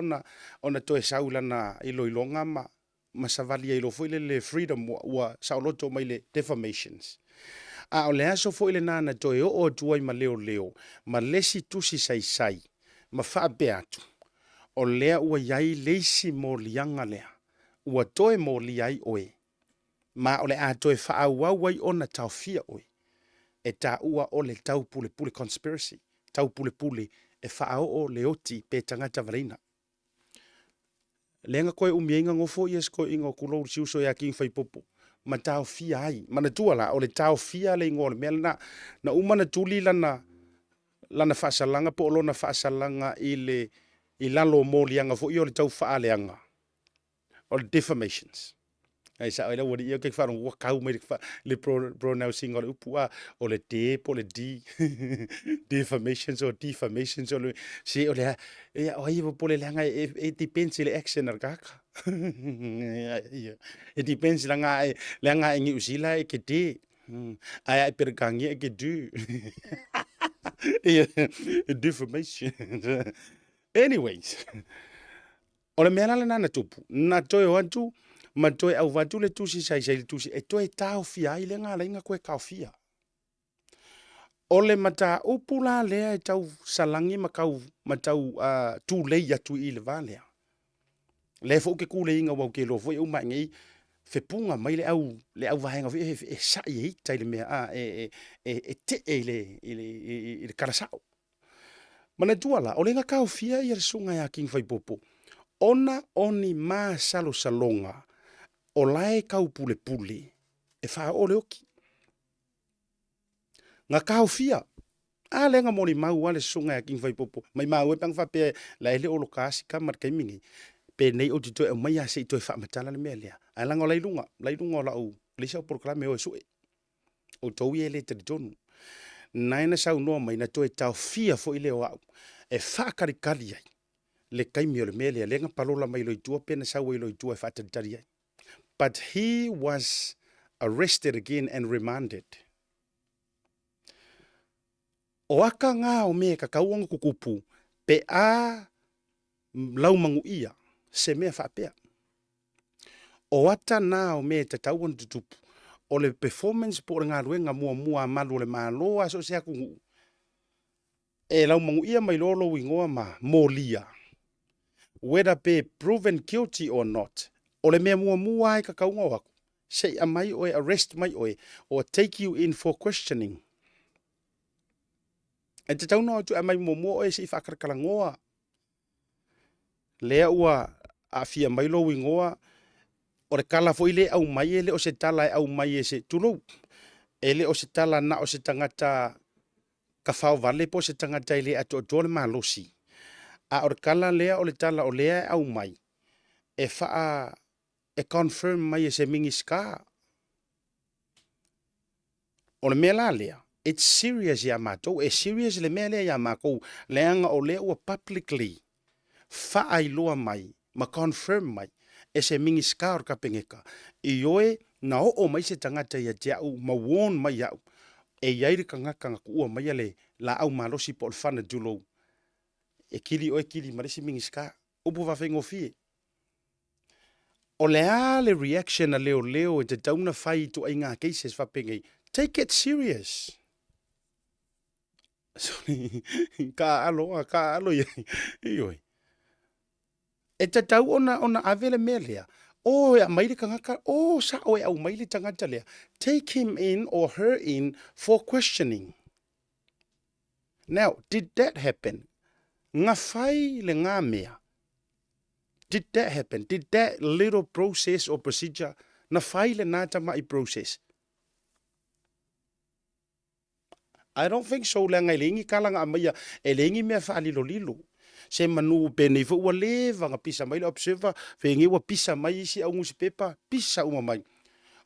Speaker 1: ona toe saula na iloilonga ma savali ilo fo le freedom wa sauloto mai le defamations. A o le aso fo ile nana toe o tuai ma leo ma lesi tusi sai ma fa beatu. O lea ua yai leisi mo lianga lea. Ua toe mo liai oe. Ma o le a toe fa awawai ona taufia oe. E ta ua o le tau pule conspiracy. Tau pule e whaao o le oti pe tangata varina. Lenga koe umienga ngofo yes koe ingo kulo siuso ya king fai popo. Ma tau fia ai. Mana tuala o le tau fia le ingo le mea na umana tuli lana whaasalanga po olona whaasalanga i lalo mo lianga fo i o le tau whaaleanga. O le defamations. Ai sa ila wadi ia ke fa no kau mai le pronouncing o le upu a o le de po le di defamations or defamations o le si o le ia o ia po le langa it depends le action ar kaka it depends langa ngi usila e ke de ai per kangi e ke du ia defamation anyways o le mea le nana tupu na toe o atu ma toe au watu le tusi sai le tusi e toe tau fia ai le ngā inga koe kau fia. O le mata upula lea e tau salangi ma kau matau tū lei atu i le valea. Le fo ke kule inga wau ke lo fo e uma ngai fe punga mai le au vahenga e sa i hita i le mea te e le karasao. Mana tuala, o le nga kau fia i le sunga ya king fai popo. Ona oni maa salo salonga o lae kau pule pule e wha o le oki. Nga kau fia, a le nga mori mau ale sunga ya king fai popo. Mai mau e pang whape la ele olo kasi ka markai mingi. Pe nei o tito e mai ase i toi wha matala le mea lea. A langa lailunga o lau. Lisa o proklame o e sue. O tau i ele te tonu. Naina sau noa mai na toi tau fia fo i leo au. E wha karikari ai. Le kaimi o le mea lea. Lenga palola mai loi tua pena sau i loi tua e wha tatari ai. But he was arrested again and remanded. O aka ngā o mea ka kauanga kukupu, pe a laumangu ia, se mea whapea. O ata nā o mea te tauan tutupu, o le performance po le ngā ruenga mua malu le māloa, so se aku e laumangu ia mai lolo ingoa ma molia. Whether be proven guilty or not, o le mea mua ai ka kaunga o aku. Sei a mai oe, arrest mai oe, or take you in for questioning. E te tauna o tu a mai mua oe si whakarkala ngoa. Lea ua a fia mai lo ingoa, o le kala fo ile au mai ele o se tala e au mai e se tulou. Ele o se tala na o se tangata ka whao vale po se tangata ele ato le malosi. A o le kala lea o le tala o lea e au mai. E wha e confirm mai e se mingi ska. O le mea la lea, it's serious ya mātou, e serious le mea lea ya mākou, leanga o lea ua publicly, wha ai loa mai, ma confirm mai, e se mingi ska or ka pengeka. I oe, na o mai se tangata ia te au, ma warn mai au, e yairi ka ngaka ua mai ale, la au malosi po le whana dulou. E kili oe kili marisi mingi ska, upu whawhengo fie. O le reaction a leo e te tauna whai tu ai ngā cases whapengei. Take it serious. Sorry, ka alo ioi. E te tau ona avele mea lea. O e maile ka ngaka, sa o e au maile tangata lea. Take him in or her in for questioning. Now, did that happen? Ngā whai le ngā mea. Did that happen? Did that little process or procedure na whaile nāta mai process? I don't think so. Le ngai lengi kalanga amaya e lengi mea whaalilo lilo. Se manu pene fo ua lewa nga pisa mai le observer whengi ua pisa mai isi au ngusi pepa pisa uma mai.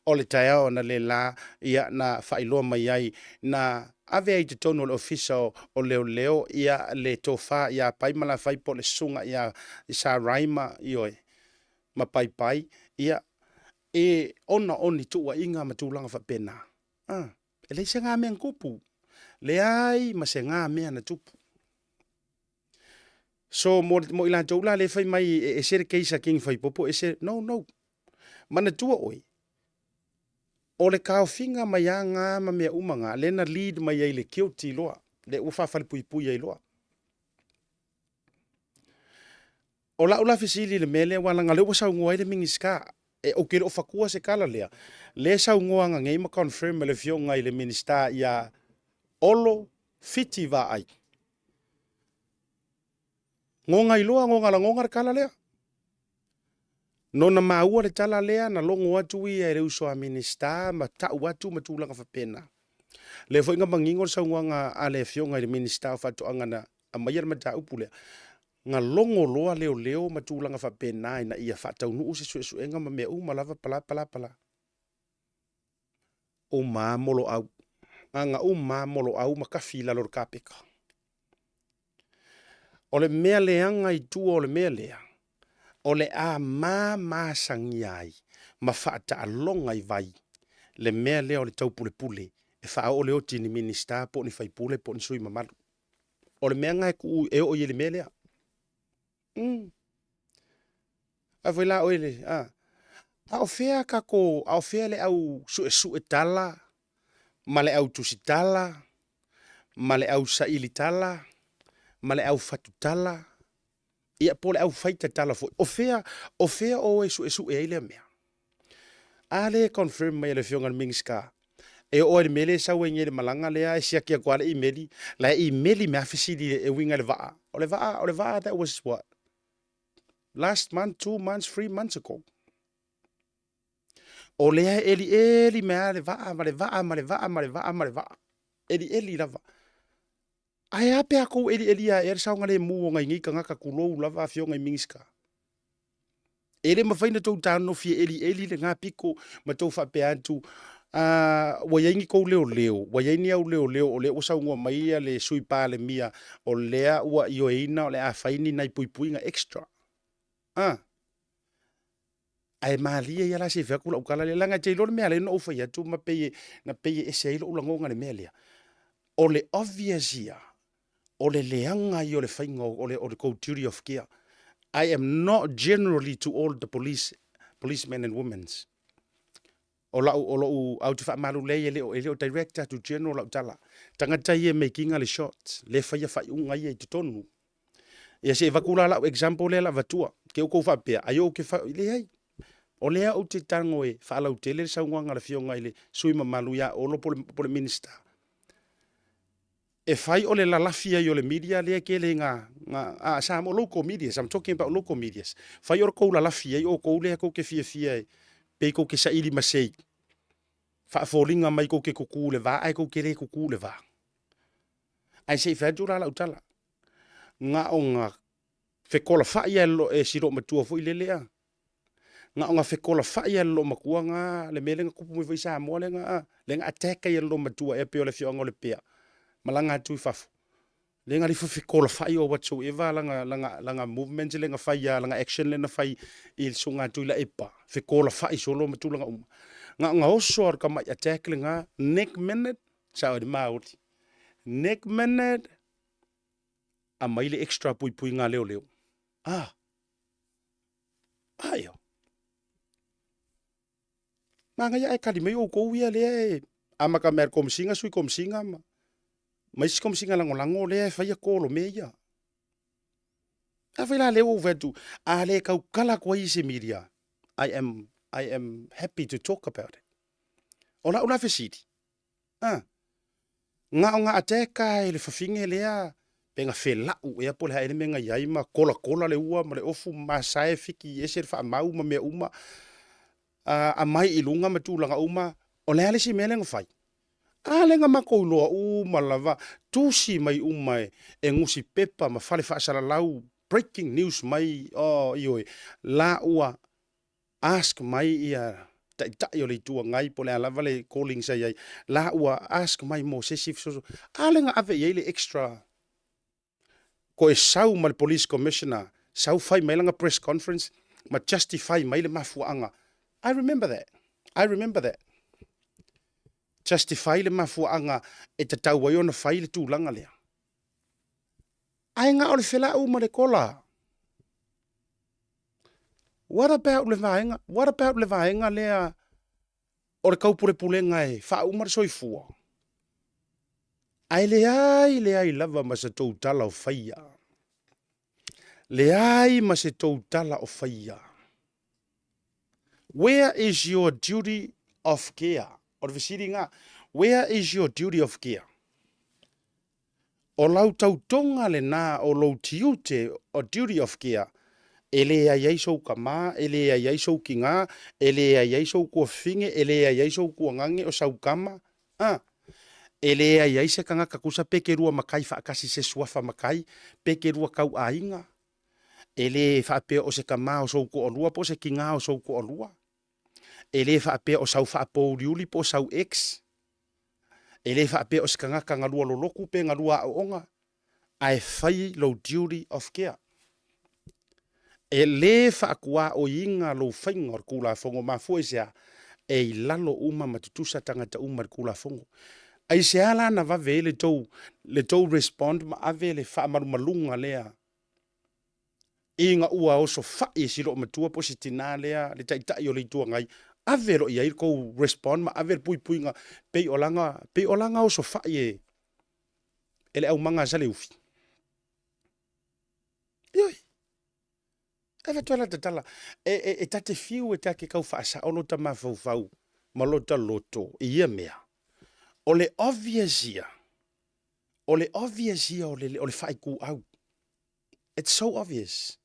Speaker 1: O le tae na le la ia na whailoa mai ai na ave ai te tono le official o leo ia le tofa ia pai mala whai po le sunga ia sa raima ioe ma pai ia e ona oni tua inga matulanga whapena. E le se ngā mea nkupu le ai ma se ngā mea na tupu. So mo ilan taula le whai mai e sere keisa king whai popo e se no mana tua oi. O le kao finga mai a ngā ma mea umanga, le na lead mai ai le guilty loa, le ufa whale pui ai loa. O la ula fisili le mele walanga le wasau ngoa le mingi ska, e o kere o whakua se kala lea. Le sau ngoa nga ngai ma confirm le fio ngai le minista ia Olo Fiti Vaai. Ngonga iloa, ngonga kala lea. No na maua le tala lea na longo atu ia e reuso a minista ma tau atu ma tūlanga whapena. Le fo inga mangingo sa nguanga a le fionga i le minista o whatu angana a maiar ma tau pulea. Ngā longo loa leo ma tūlanga whapena na ia whataunu se suenga ma mea uma lava pala. O mā molo au. Anga o mā molo au ma kawhila lor kāpeka. O le mea leanga I tua o le mea lea. O le a mā sangi ai. Ma whaata alonga I vai. Le mea lea o le tau pule. E wha o le oti ni minister po ni whaipule po ni sui mamaru. O le mea ngai ku e o i le mea lea. A voi la oile. A o fea kako, a o fea le au su tala. Ma le au tusi tala. Ma le au saili tala. Ma le au fatu tala. Ia po le au faita tala fo. O fea o e su e ile mea. A le confirm mai le fionga mingska. E o le mele sa wenye le malanga le a sia kia kwa le imeli. La imeli me afisidi e winga le vaa. O le vaa, that was what? Last month, 2 months, 3 months ago. O lea eli mea le vaa, ma le vaa. Eli lava. Ai ape ako eli a saunga le mua ngai ngika ngaka kulou lava fionga mingska. Ele mawhaina tau tāno fia eli le ngā piko ma tau whape antu. Wayaingi kou leo. Wayaini au leo. O lea usaungua maia le sui pā le mia. O lea ua ioeina o le a whaini nai puipuinga extra. Ai malia ia la se fa kula ukala le langa tei lor mea le no fa ya tu ma peye na peye e se ilo ulangonga le mea lea. O le obvious ia. O le leanga i o le whainga o le duty of care. I am not generally to all the policemen and women. O lau au te whaamaru lei e leo director to general au tala. Tangata ia making le shots. Le whaia whaiunga ia I te tonu. Ia se vakula lau example le la vatua. Ke uko whapea. Ayo ke wha ile hei. O lea o te tango e whaalau tele saunga le fionga ile sui mamalu ia olo pole minister. E whai o le lalafia I o le media lea ke le ngā sam o local medias. I'm talking about local medias. Whai o kou lalafia I o kou lea kou ke fia e pe kou ke sairi masei. Whaafolinga mai kou ke kuku le vā, ai kou ke le kuku le vā. Ai sei whadura la utala. Ngā o ngā whekola whai e siro matua fo I le lea. Nga nga fekola fai ya lo makua nga le mele nga kupu mwifo isa mo le nga ateka ya lo matua e peo le fio angole pea malanga tu fafu le nga li fekola fai o whatsoever langa movement le nga fai ya langa action le na fai il sunga tu la epa fekola fai solo matu langa nga osor kama attack le nga next minute sa o di mauti next minute a maile extra pui nga leo ayo Manga ia e kali mai o kou ia lea e amaka mer komsinga sui komsinga ma. Mais komsinga lango lea e whaia kolo me ia. A whaila leo vetu. A le kau kala kwa ise miria. I am happy to talk about it. Ola fesiti. Nga ateka e le whawhinge lea penga whelau ea pole haere menga iai ma kola le ua ma le ofu ma sae fiki ese wha mau ma mea uma. A mai ilunga matulanga uma o le alisi mele ngafai. A le nga mako loa uma lava tusi mai uma e ngusi pepa ma fale whaasara lau breaking news mai ioi la ua ask mai ia tai o le tua ngai po le alava le calling sa iai la ua ask mai mo sesif so a le nga ave iai le extra ko e sau ma le police commissioner sau fai mai langa press conference ma justify mai le mafuanga. I remember that. Justify le mafuanga e te tau wai ona whai le tūlanga lea. Ai ngā o le whela uma le kola. What about le vaenga lea o le kaupure pulenga e wha uma le soifua. Ai le ai lava ma se tau tala o whaia. Le ai ma se tau tala o whaia. Where is your duty of care? O le visiri ngā, where is your duty of care? O lau tautonga le nā o lau tiute o duty of care, e le a iasou ka mā, e le a iasou ki ngā, e le a iasou kua whinge, e le a iasou kua ngange o saukama, e le a iase ka ngā kakusa pekerua makai whaakasi se suafa makai, pekerua kau ainga, E le whaapea o se kama o sou ko o lua po se kinga o sou ko o lua. E le whaapea o sau whaapou riuli po sau X. E le whaapea o se kangaka ngalua loloku pe ngalua o onga. Ai whai low duty of care. E le whaakua o inga lo whainga o kula whongo mafua sea e i lalo uma matutusa tangata uma kula whongo. Ai se ala na vave le tau respond ma ave le whaamaru malunga lea. Inga ua o so whai silo matua po si tina lea le taitai o le itua ngai. Ave ro ia ko respond ma ave pui nga pe olanga o so whai e. Ele au manga sale ufi. Ioi. Eva tuala te tala. E tate fiu e take kau whaasa ono ta mawhau malota loto ia mea. O le obvious ia. O le whai ku au. It's so obvious.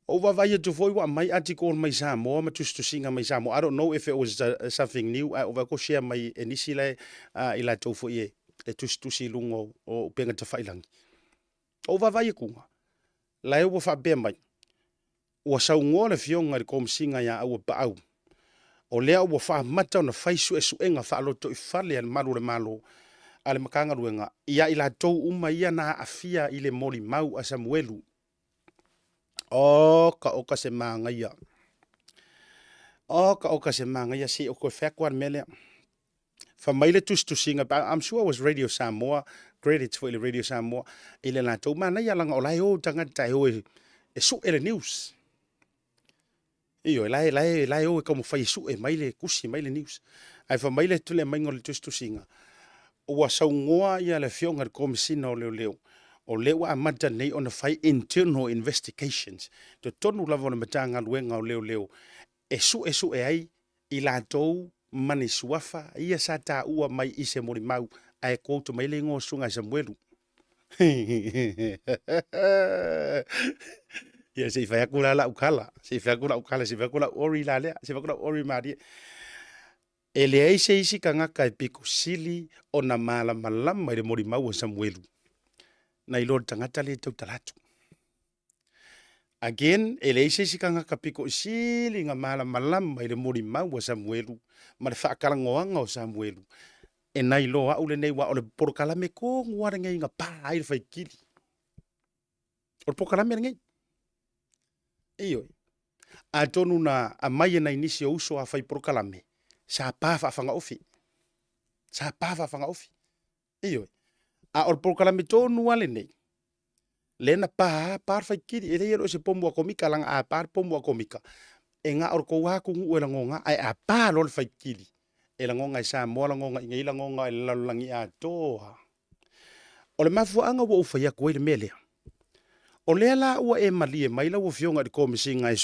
Speaker 1: O wawai tu foi wa mai article mai Samoa ma tu singa mai Samoa. I don't know if it was something new. O wa ko share mai initially ila to foi e. Le tu si lungo o penga te whailangi. O wawai kunga. Lai o fa be mai. O sa ngole fionga le kom singa ya au pa au. O lea o fa mata na fai su enga fa lo to fale al malu le malo. Ale makanga ruenga. Ia ila tou uma ia na afia ile moli mau a Samuelu. Oka se manga ia. Oka se manga ia si o ko fekwan mele. Fa maile tu singa. I'm sure it was Radio Samoa. Credits for Radio Samoa. Ile la tou mana ia langa o lai o tangata o e su ele news. Iyo, lai o e como fai su e maile kusi maile news. Ai fa maile tule maingo le tu singa. Ua saungoa ia le fionga komisina o leo. O leo a mata nei ona fai internal investigations. To tonu lava na matanga luenga o leo. E su e ai i la tou mani suafa ia sa ta ua mai i se mori mau ai koutu mai le ngo sunga Samuelu. Ia se fai akula la ukala. Se fai akula ori la lea. Se fai akula ori maria. E le ai se isi ka ngaka e piko sili o na mala malama i le mori mau o Samuelu. Na ilo tangata le tau talatu. Again, e le ai se isi ka ngaka piko sili nga mala malama i le mori mau o Samuelu. Ma le whaakarangoanga o Samuelu. E na ilo au le nei wa o le porokalame ko nguare ngai nga pā ai le whaikili. O le porokalame ngai. Iyo. A tonu na a mai na inisi o uso a whai porokalame. Sa pa fanga ofi. Iyo. A or prokalame tonu ale nei. Lena pa fai kiri e reo se pomu a komika langa a par pomu a komika. E nga or ko wa ku ngu la ngonga ai a pa lol fai kiri. E la ngonga sa mo la ngonga ngai la ngonga e la langi a toa. O le mafu anga wo fa ya ko le mele. O le la ua e mali e mai la wo fionga de komisinga e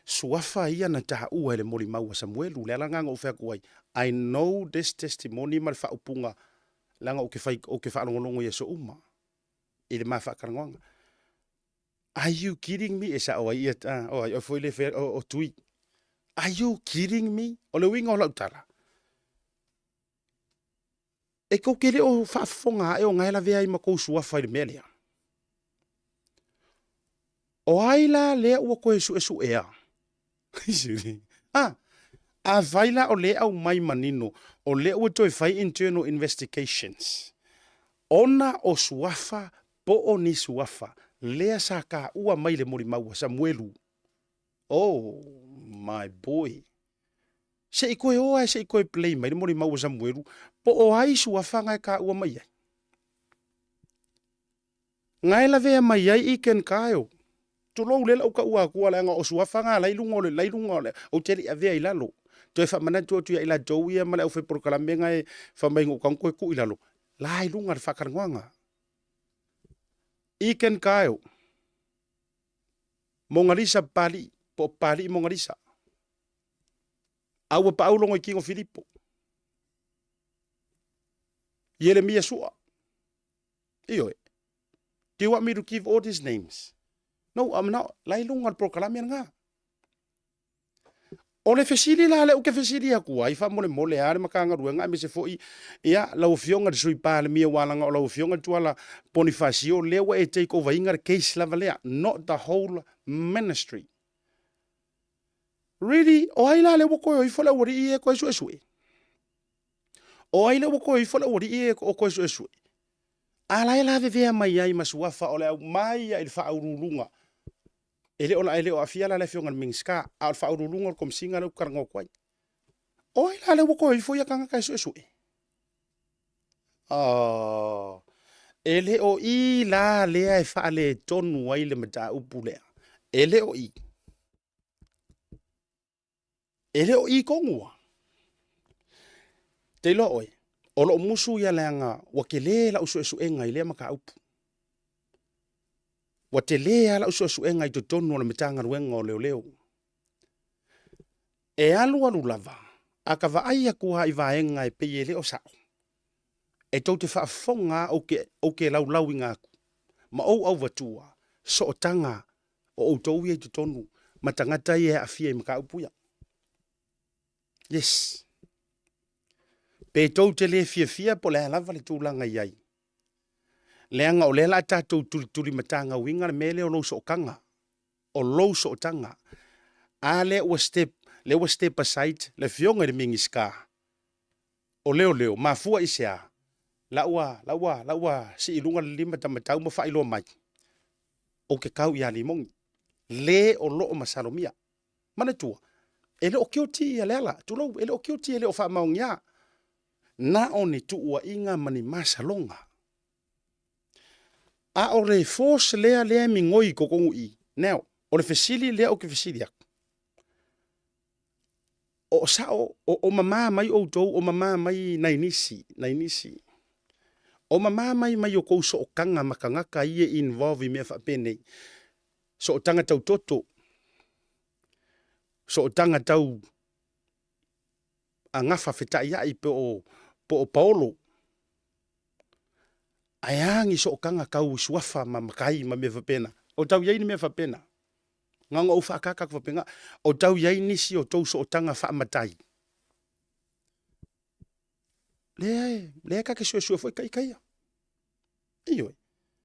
Speaker 1: suafa ia na ta ua le moli mau Samuelu le la nga o fa ko I know this testimony mal fa upunga langa o ke fa longo ye so uma ile ma fa karanga. Are you kidding me? Esa o ia o foi le fer o tui. Are you kidding me? O le winga o la utara. E ko kele o fa fonga e o ngai la vea i ma ko suafa le melia. O aila le ua ko esu ea. A vaila o le au mai manino. O le ua toi fai internal investigations. Ona o suafa po o ni suafa. Lea sa ka ua mai le mori maua Samuelu. Oh my boy. Se ikoe oa se ikoe play mai le mori maua Samuelu. Po o ai suafa ngai ka ua mai ai. Ngai la vea mai ai iken kaio. Tulou le lau ka ua kua le anga o suafa ngā lailunga le. O teli a vea ilalo. Toi fa mana tu ia ila tau ia male au fe prokalame ngai fa mai ngukang koe ku ilalo. Lailunga le whakaranguanga. Iken kaio. Mongarisa pali. Po pali mongarisa. Aua pa aulongo i Kingo Filipo. Yeremia sua. Iyo. Do you want me to give all these names? No, I'm not. Lailunga le prokalame nga. O le fesili la le o ke fesili aku ai fa mole mole are makanga ruanga me se foi ia la ofionga de sui pa le mia walanga o la ofionga tuala Bonifacio lewa e take over inga case la valea not the whole ministry. Really o ai la le woko i fola wori e ko su su. O ai le woko i fola wori e ko su su. Ala la ve mai ai masuafa o le mai ai fa urulunga. Ele o afia la le fionga mingska al fa urulunga kom singa le karngo kwai. O ila le woko i foia kanga kai su. Oh. Ele o i la le ai fa le tonu ai le mata upule. Ele o i. Ele o i kongua. Te lo oi. O lo musu ia leanga wakele la usu enga ile maka upu. Wa te lea la usu enga i to tonu na mitanga ruenga o leo. E alu lava. Aka va ai akua i vaenga e peye leo sao. E tau te whaafonga o ke lau inga aku. Ma au vatua. So o tanga o tau i to tonu. Ma tangata i e afia i maka upuia. Yes. Pe tau te le fia po le lava le tūlanga iai. Leanga o lela tātou tuli matanga winga me leo lo so kanga. O lo so tanga. A le wa step aside le fionga de mingiska. O leo mafua isea. Laua si ilunga lima tamatau ma failo mai. O ke kau ia limongi. Le o lo o masalomia. Mana tua. Ele o kioti ia lela. Tulau ele o kioti ele o fa maungia. Na oni tuua inga mani masalonga. A o le force lea mingoi kokongu i. Now, o le fesili lea o ke fesili aku. O sao, o mama mai o tou, o mama mai nainisi. O mama mai o kou so o kanga makangaka ie involve mea whapene. So o tanga tau toto. So o tanga tau a ngafa whetai ai po o paolo. Aiangi so o kanga kau suafa ma makai ma mea whapena. O tau iei ni mea whapena. Nganga o whaakaka kwa penga. O tau iei nisi o tau so o tanga whaamatai. Lea kake sua foi kai. Iyo.